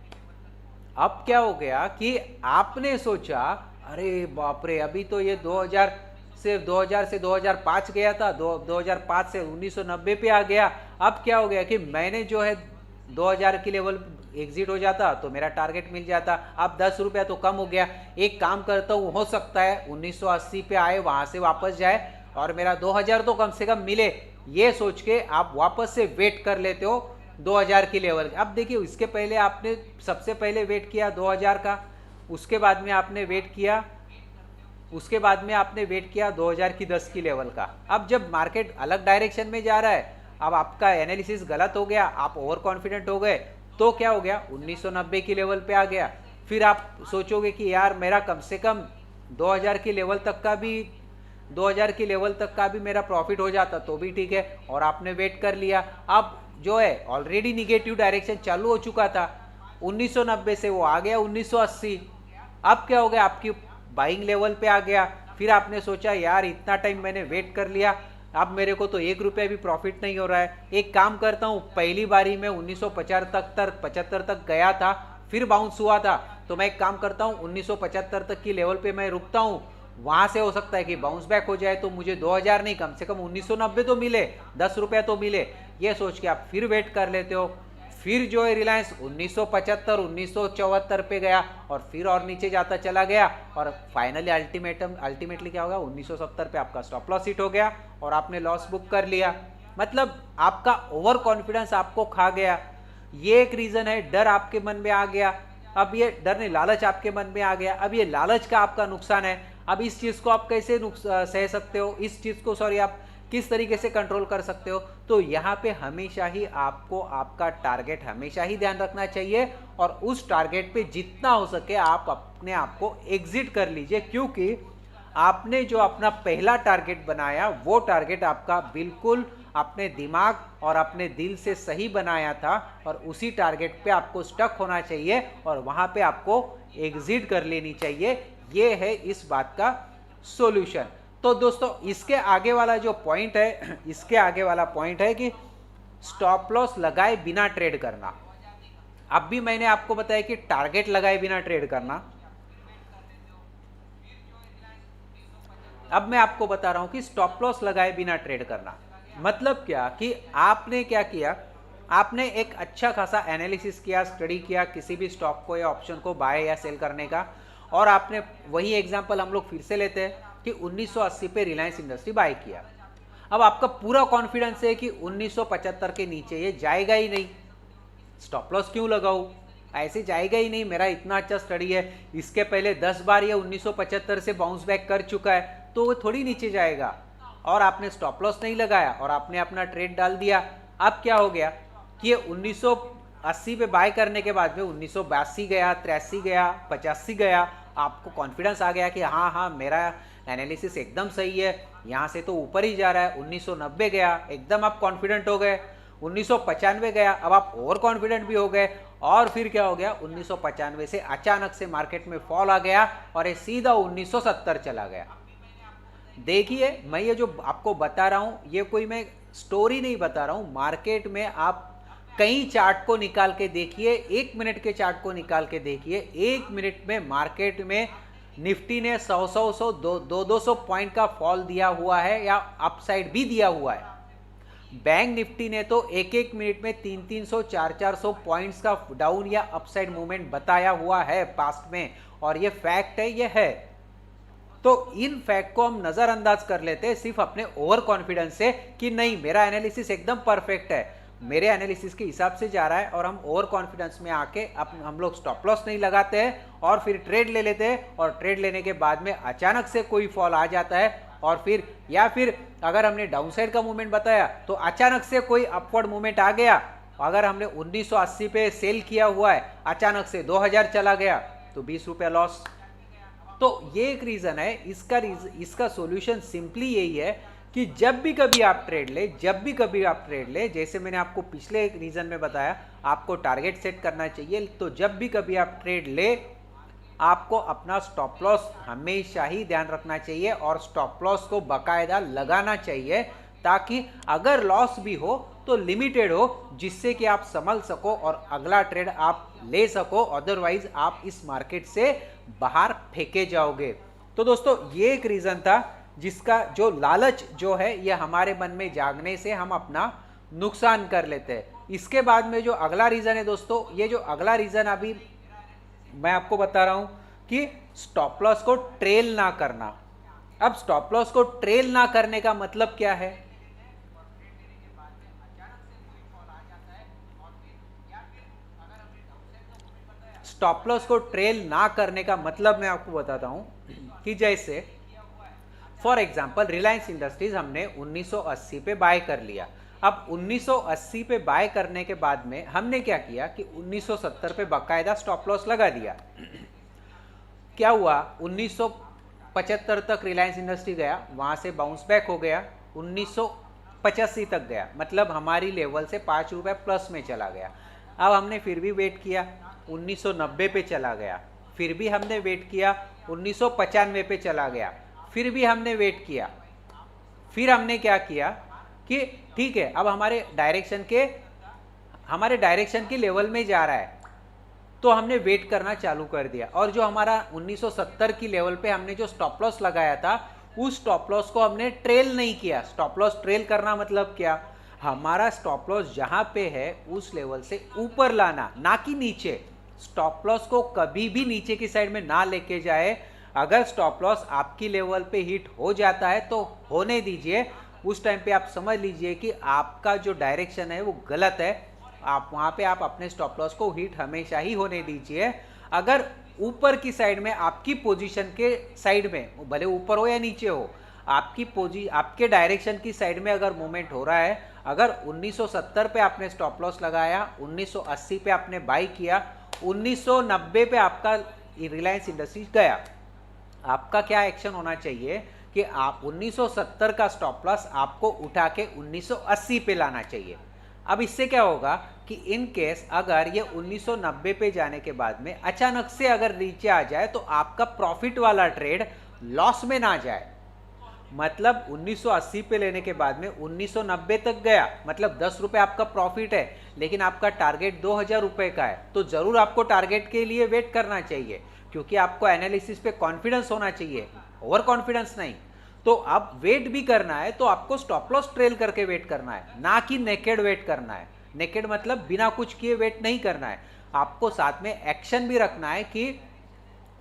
अब क्या हो गया कि आपने सोचा अरे बाप रे, अभी तो ये 2000 से 2005 गया था, 2005 से 1990 पे आ गया। अब क्या हो गया कि मैंने जो है 2000 की लेवल एग्जिट हो जाता तो मेरा टारगेट मिल जाता। अब 10 रुपया तो कम हो गया, एक काम करता हूँ, हो सकता है 1980 पे आए वहां से वापस जाए और मेरा 2000 तो कम से कम मिले, ये सोच के आप वापस से वेट कर लेते हो 2000 की लेवल। अब देखिए इसके पहले आपने सबसे पहले वेट किया 2000 का, उसके बाद में आपने वेट किया 2000 की 10 की लेवल का। अब जब मार्केट अलग डायरेक्शन में जा रहा है, अब आपका एनालिसिस गलत हो गया, आप ओवर कॉन्फिडेंट हो गए, तो क्या हो गया 1990 की लेवल पे आ गया। फिर आप सोचोगे कि यार मेरा कम से कम 2000 की लेवल तक का भी मेरा प्रॉफिट हो जाता तो भी ठीक है, और आपने वेट कर लिया। अब जो है ऑलरेडी निगेटिव डायरेक्शन चालू हो चुका था, 1990 से वो आ गया 1980। अब क्या हो गया, आपकी बाइंग लेवल पे आ गया। फिर आपने सोचा यार इतना टाइम मैंने वेट कर लिया, अब मेरे को तो 1 रुपया भी प्रॉफिट नहीं हो रहा है। एक काम करता हूँ, पहली बारी में 1975 तक गया था, फिर बाउंस हुआ था, तो मैं एक काम करता हूँ 1975 तक की लेवल पे मैं रुकता हूँ, वहां से हो सकता है कि बाउंस बैक हो जाए, तो मुझे 2000 नहीं कम से कम 1990 तो मिले, 10 रुपया तो मिले। ये सोच के आप फिर वेट कर लेते हो। फिर जो है रिलायंस 1975 1974 पे गया और फिर और नीचे जाता चला गया और फाइनली अल्टीमेटली क्या होगा, 1970 पे आपका स्टॉप लॉस हिट हो गया और आपने लॉस बुक कर लिया। मतलब आपका ओवर कॉन्फिडेंस आपको खा गया। ये एक रीजन है, डर आपके मन में आ गया। अब ये डर नहीं, लालच आपके मन में आ गया। अब ये लालच का आपका नुकसान है। अब इस चीज को आप कैसे सह सकते हो, इस चीज को आप किस तरीके से कंट्रोल कर सकते हो? तो यहाँ पे हमेशा ही आपको आपका टारगेट हमेशा ही ध्यान रखना चाहिए और उस टारगेट पे जितना हो सके आप अपने आप को एग्जिट कर लीजिए, क्योंकि आपने जो अपना पहला टारगेट बनाया वो टारगेट आपका बिल्कुल अपने दिमाग और अपने दिल से सही बनाया था और उसी टारगेट पे आपको स्टक होना चाहिए और वहां पे आपको एग्जिट कर लेनी चाहिए। ये है इस बात का सॉल्यूशन। तो दोस्तों इसके आगे वाला जो पॉइंट है, इसके आगे वाला पॉइंट है कि स्टॉप लॉस लगाए बिना ट्रेड करना। अब भी मैंने आपको बताया कि टारगेट लगाए बिना ट्रेड करना। अब मैं आपको बता रहा हूं कि स्टॉप लॉस लगाए बिना ट्रेड करना मतलब क्या, कि आपने क्या किया, आपने एक अच्छा खासा एनालिसिस किया, स्टडी किया किसी भी स्टॉक को या ऑप्शन को बाय या सेल करने का, और आपने वही एग्जांपल हम लोग फिर से लेते हैं कि 1980 पे रिलायंस इंडस्ट्री बाय किया। अब आपका पूरा कॉन्फिडेंस है कि 1975 के नीचे ये जाएगा ही नहीं, स्टॉप लॉस क्यों लगाऊं, ऐसे जाएगा ही नहीं, मेरा इतना अच्छा स्टडी है, इसके पहले 10 बार ये 1975 से बाउंस बैक कर चुका है, तो वो थोड़ी नीचे जाएगा। और आपने स्टॉप लॉस नहीं लगाया और आपने अपना ट्रेड डाल दिया। अब क्या हो गया कि 1980 पे बाय करने के बाद में 1982 गया, 83 गया, 85 गया, आपको कॉन्फिडेंस आ गया कि हाँ हाँ मेरा एनालिसिस एकदम सही है, यहाँ से तो ऊपर ही जा रहा है। 1990 गया, एकदम आप कॉन्फिडेंट हो गए। 1995 गया, अब आप ओवर कॉन्फिडेंट भी हो गए। और फिर क्या हो गया, 1995 से अचानक से मार्केट में फॉल आ गया और ये सीधा 1970 चला गया। देखिए मैं ये जो आपको बता रहा हूं ये कोई मैं स्टोरी नहीं बता रहा हूं, मार्केट में आप कई चार्ट को निकाल के देखिए, 1 मिनट के चार्ट को निकाल के देखिए, 1 मिनट में मार्केट में निफ्टी ने 100 200 पॉइंट का फॉल दिया हुआ है या अपसाइड भी दिया हुआ है। बैंक निफ्टी ने तो 1 मिनट में 300 400 पॉइंट्स का डाउन या अपसाइड मूवमेंट बताया हुआ है पास्ट में, और ये फैक्ट है, ये है। तो इन फैक्ट को हम नजरअंदाज कर लेते हैं सिर्फ अपने ओवर कॉन्फिडेंस से कि नहीं मेरा एनालिसिस एकदम परफेक्ट है, मेरे एनालिसिस के हिसाब से जा रहा है, और हम ओवर कॉन्फिडेंस में आके हम लोग स्टॉप लॉस नहीं लगाते हैं और फिर ट्रेड ले लेते हैं, और ट्रेड लेने के बाद में अचानक से कोई फॉल आ जाता है, और फिर या फिर अगर हमने डाउनसाइड का मूवमेंट बताया तो अचानक से कोई अपवर्ड मूवमेंट आ गया। अगर हमने 1980 पे सेल किया हुआ है, अचानक से 2000 चला गया तो 20 रुपया लॉस। तो ये एक रीजन है, इसका सॉल्यूशन सिंपली यही है कि जब भी कभी आप ट्रेड ले, जैसे मैंने आपको पिछले एक रीजन में बताया, आपको टारगेट सेट करना चाहिए। तो जब भी कभी आप ट्रेड ले, आपको अपना स्टॉप लॉस हमेशा ही ध्यान रखना चाहिए और स्टॉप लॉस को बाकायदा लगाना चाहिए, ताकि अगर लॉस भी हो तो लिमिटेड हो, जिससे कि आप संभल सको और अगला ट्रेड आप ले सको, अदरवाइज आप इस मार्केट से बाहर फेंके जाओगे। तो दोस्तों ये एक रीजन था जिसका जो लालच जो है ये हमारे मन में जागने से हम अपना नुकसान कर लेते हैं। इसके बाद में जो अगला रीजन है दोस्तों, ये जो अगला रीजन अभी मैं आपको बता रहा हूं कि स्टॉप लॉस को ट्रेल ना करना। अब स्टॉप लॉस को ट्रेल ना करने का मतलब क्या है? स्टॉप लॉस को ट्रेल ना करने का मतलब मैं आपको बताता हूं कि जैसे फॉर एग्जांपल रिलायंस इंडस्ट्रीज हमने 1980 पे बाय कर लिया। अब 1980 पे बाय करने के बाद में हमने क्या किया कि 1970 पे बाकायदा स्टॉप लॉस लगा दिया। क्या हुआ, 1975 तक रिलायंस इंडस्ट्री गया, वहां से बाउंस बैक हो गया, 1985 तक गया, मतलब हमारी लेवल से 5 रुपए प्लस में चला गया। अब हमने फिर भी वेट किया, 1990 पे चला गया, फिर भी हमने वेट किया, 1995 पे चला गया, फिर भी हमने वेट किया, फिर हमने क्या किया कि ठीक है, अब हमारे डायरेक्शन के लेवल में जा रहा है, तो हमने वेट करना चालू कर दिया। और जो हमारा 1970 की लेवल पे हमने जो स्टॉप लॉस लगाया था, उस स्टॉप लॉस को हमने ट्रेल नहीं किया। स्टॉप लॉस ट्रेल करना मतलब क्या, हमारा स्टॉप लॉस जहां पे है उस लेवल से ऊपर लाना, ना कि नीचे। स्टॉप लॉस को कभी भी नीचे की साइड में ना लेके जाए। अगर स्टॉप लॉस आपकी लेवल पे हिट हो जाता है तो होने दीजिए, उस टाइम पे आप समझ लीजिए कि आपका जो डायरेक्शन है वो गलत है। आप वहां पे आप अपने स्टॉप लॉस को हिट हमेशा ही होने दीजिए। अगर ऊपर की साइड में आपकी पोजीशन के साइड में, भले ऊपर हो या नीचे हो, आपके डायरेक्शन की साइड में अगर मूवमेंट हो रहा है, अगर 1970 पे आपने स्टॉप लॉस लगाया, 1980 पे आपने बाई किया, 1990 पे आपका रिलायंस इंडस्ट्रीज गया, आपका क्या एक्शन होना चाहिए कि आप 1970 का स्टॉप लॉस आपको उठा के 1980 पे लाना चाहिए। अब इससे क्या होगा कि इन केस अगर ये 1990 पे जाने के बाद में अचानक से अगर नीचे आ जाए तो आपका प्रॉफिट वाला ट्रेड लॉस में ना जाए। मतलब 1980 पे लेने के बाद में 1990 तक गया, मतलब 10 रुपए आपका प्रॉफिट है, लेकिन आपका टारगेट 2000 रुपए का है, तो जरूर आपको टारगेट के लिए वेट करना चाहिए, क्योंकि आपको एनालिसिस पे कॉन्फिडेंस होना चाहिए, ओवर कॉन्फिडेंस नहीं। तो अब वेट भी करना है तो आपको स्टॉप लॉस ट्रेल करके वेट करना है, ना कि नेकेड वेट करना है। नेकेड मतलब बिना कुछ किए वेट नहीं करना है। आपको साथ में एक्शन भी रखना है कि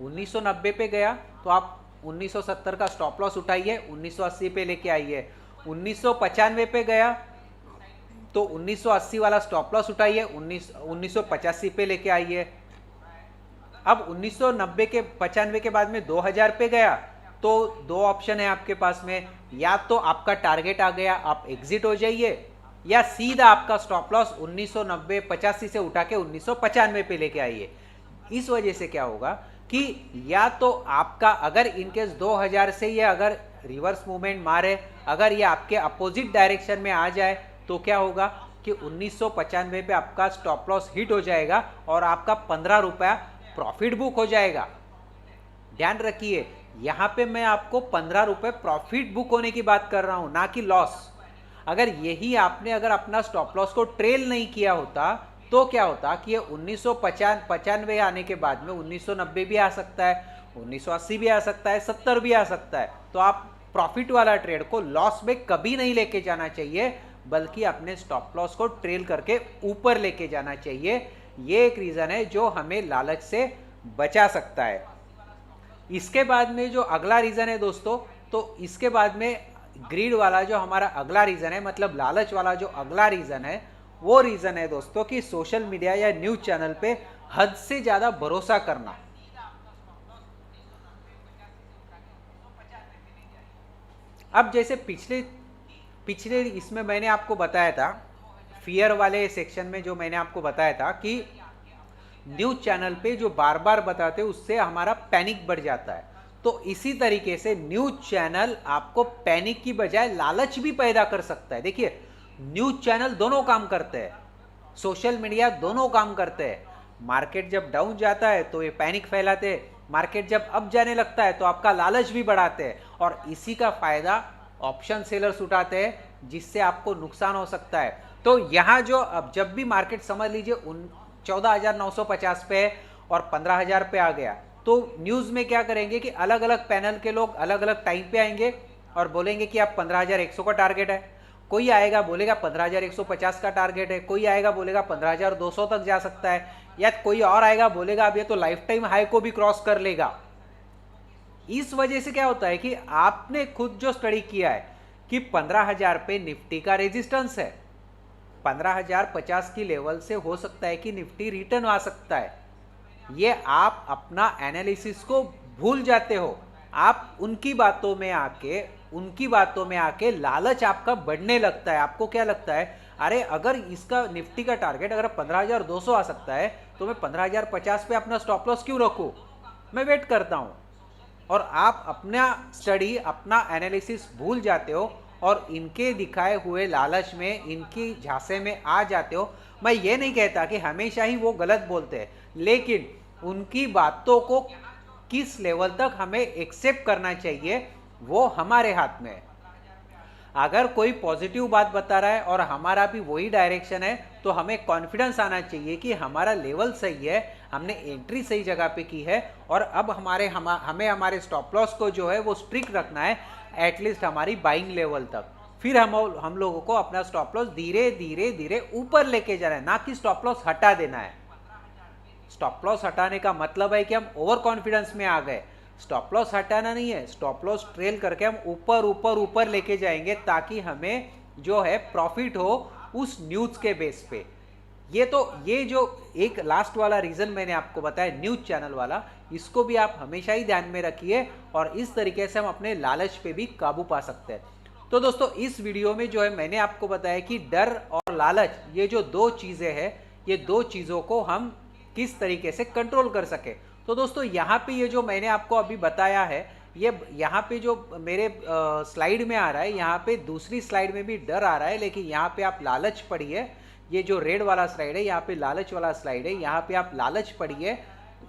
1990 पे गया तो आप 1970 का स्टॉप लॉस उठाइए, 1980 पे लेके आइए। 1995 पे गया तो 1980 वाला स्टॉप लॉस उठाइए, 1985 पे लेके आइए। अब 1990 के 95 के बाद में 2000 पे गया तो दो ऑप्शन है आपके पास में, या तो आपका टारगेट आ गया आप एग्जिट हो जाइए, या सीधा आपका स्टॉप लॉस 1990 85 से उठा के 1995 पे लेके आइए। इस वजह से क्या होगा कि या तो आपका अगर इनकेस 2000 से ये अगर रिवर्स मूवमेंट मारे, अगर ये आपके अपोजिट डायरेक्शन में आ जाए तो क्या होगा कि 1995 पे आपका स्टॉप लॉस हिट हो जाएगा और आपका 15 रुपया प्रॉफिट बुक हो जाएगा। ध्यान रखिए, यहां पे मैं आपको 15 रुपए प्रॉफिट बुक होने की बात कर रहा हूं, ना कि लॉस। अगर यही आपने अगर अपना स्टॉप लॉस को ट्रेल नहीं किया होता तो क्या होता कि ये 1995 आने के बाद में 1990 भी आ सकता है, 1980 भी आ सकता है, 70 भी आ सकता है। तो आप प्रॉफिट वाला ट्रेड को लॉस में कभी नहीं लेके जाना चाहिए, बल्कि अपने स्टॉप लॉस को ट्रेल करके ऊपर लेके जाना चाहिए। ये एक रीजन है जो हमें लालच से बचा सकता है। इसके बाद में जो अगला रीजन है दोस्तों, तो इसके बाद में ग्रीड वाला जो हमारा अगला रीजन है, मतलब लालच वाला जो अगला रीजन है, वो रीजन है दोस्तों कि सोशल मीडिया या न्यूज चैनल पे हद से ज्यादा भरोसा करना। अब जैसे पिछले इसमें मैंने आपको बताया था, फियर वाले सेक्शन में जो मैंने आपको बताया था कि न्यूज चैनल पे जो बार बार बताते हैं उससे हमारा पैनिक बढ़ जाता है। तो इसी तरीके से न्यूज चैनल आपको पैनिक की बजाय लालच भी पैदा कर सकता है। देखिए, न्यूज चैनल दोनों काम करते हैं, सोशल मीडिया दोनों काम करते हैं। मार्केट जब डाउन जाता है तो ये पैनिक फैलाते हैं, मार्केट जब अप जाने लगता है तो आपका लालच भी बढ़ाते हैं, और इसी का फायदा ऑप्शन सेलर्स उठाते हैं, जिससे आपको नुकसान हो सकता है। तो यहां जो अब जब भी मार्केट समझ लीजिए 14,950 पे और 15,000 पे आ गया, तो न्यूज में क्या करेंगे कि अलग अलग पैनल के लोग अलग अलग टाइम पे आएंगे और बोलेंगे कि आप 15,100 का टारगेट है। कोई आएगा बोलेगा 15,150 का टारगेट है, कोई आएगा बोलेगा 15,200 तक जा सकता है, या कोई और आएगा बोलेगा अब ये तो लाइफ टाइम हाई को भी क्रॉस कर लेगा। इस वजह से क्या होता है कि आपने खुद जो स्टडी किया है कि 15,000 पे निफ्टी का रेजिस्टेंस है, 15,050 की लेवल से हो सकता है कि निफ्टी रिटर्न आ सकता है। ये आप अपना एनालिसिस को भूल जाते हो। आप उनकी बातों में आके लालच आपका बढ़ने लगता है। आपको क्या लगता है, अरे अगर इसका निफ्टी का टारगेट अगर 15,200 आ सकता है तो मैं 15,050 पे अपना स्टॉप लॉस क्यों रखूं, मैं वेट करता हूं। और आप अपना स्टडी, अपना एनालिसिस भूल जाते हो और इनके दिखाए हुए लालच में, इनकी झांसे में आ जाते हो। मैं ये नहीं कहता कि हमेशा ही वो गलत बोलते हैं, लेकिन उनकी बातों को किस लेवल तक हमें एक्सेप्ट करना चाहिए वो हमारे हाथ में है। अगर कोई पॉजिटिव बात बता रहा है और हमारा भी वही डायरेक्शन है तो हमें कॉन्फिडेंस आना चाहिए कि हमारा लेवल सही है, हमने एंट्री सही जगह पे की है और अब हमें हमारे स्टॉप लॉस को जो है वो स्ट्रिक्ट रखना है एटलीस्ट हमारी बाइंग लेवल तक। फिर हम लोगों को अपना स्टॉप लॉस धीरे धीरे धीरे ऊपर लेके जाना है, ना कि स्टॉप लॉस हटा देना है। स्टॉप लॉस हटाने का मतलब है कि हम ओवर कॉन्फिडेंस में आ गए। स्टॉप लॉस हटाना नहीं है, स्टॉप लॉस ट्रेल करके हम ऊपर ऊपर ऊपर लेके जाएंगे ताकि हमें जो है प्रॉफिट हो उस न्यूज के बेस पे। ये जो एक लास्ट वाला रीजन मैंने आपको बताया न्यूज चैनल वाला, इसको भी आप हमेशा ही ध्यान में रखिए और इस तरीके से हम अपने लालच पे भी काबू पा सकते हैं। तो दोस्तों इस वीडियो में जो है मैंने आपको बताया कि डर और लालच ये जो दो चीजें हैं, ये दो चीजों को हम किस तरीके से कंट्रोल कर सके। तो दोस्तों यहाँ पे ये जो मैंने आपको अभी बताया है, ये यहाँ पे जो मेरे स्लाइड में आ रहा है, यहाँ पे दूसरी स्लाइड में भी डर आ रहा है, लेकिन यहाँ पे आप लालच पढ़िए। ये जो रेड वाला स्लाइड है यहाँ पे लालच वाला स्लाइड है, यहाँ पे आप लालच पढ़िए।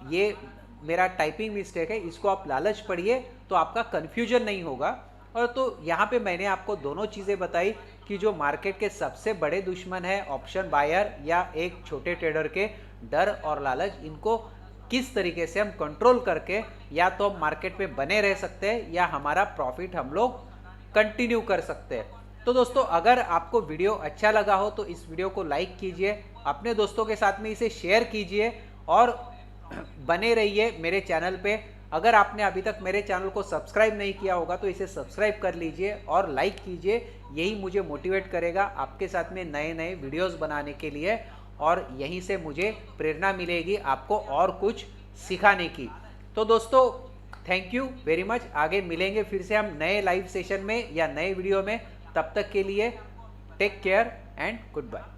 ये मेरा टाइपिंग मिस्टेक है, इसको आप लालच पढ़िए तो आपका कन्फ्यूजन नहीं होगा। और तो यहाँ पे मैंने आपको दोनों चीज़ें बताई कि जो मार्केट के सबसे बड़े दुश्मन है ऑप्शन बायर या एक छोटे ट्रेडर के डर और लालच, इनको किस तरीके से हम कंट्रोल करके या तो हम मार्केट में बने रह सकते हैं या हमारा प्रॉफिट हम लोग कंटिन्यू कर सकते हैं। तो दोस्तों अगर आपको वीडियो अच्छा लगा हो तो इस वीडियो को लाइक कीजिए, अपने दोस्तों के साथ में इसे शेयर कीजिए और बने रहिए मेरे चैनल पे। अगर आपने अभी तक मेरे चैनल को सब्सक्राइब नहीं किया होगा तो इसे सब्सक्राइब कर लीजिए और लाइक कीजिए, यही मुझे मोटिवेट करेगा आपके साथ में नए नए वीडियोस बनाने के लिए और यहीं से मुझे प्रेरणा मिलेगी आपको और कुछ सिखाने की। तो दोस्तों थैंक यू वेरी मच। आगे मिलेंगे फिर से हम नए लाइव सेशन में या नए वीडियो में, तब तक के लिए take care and good bye.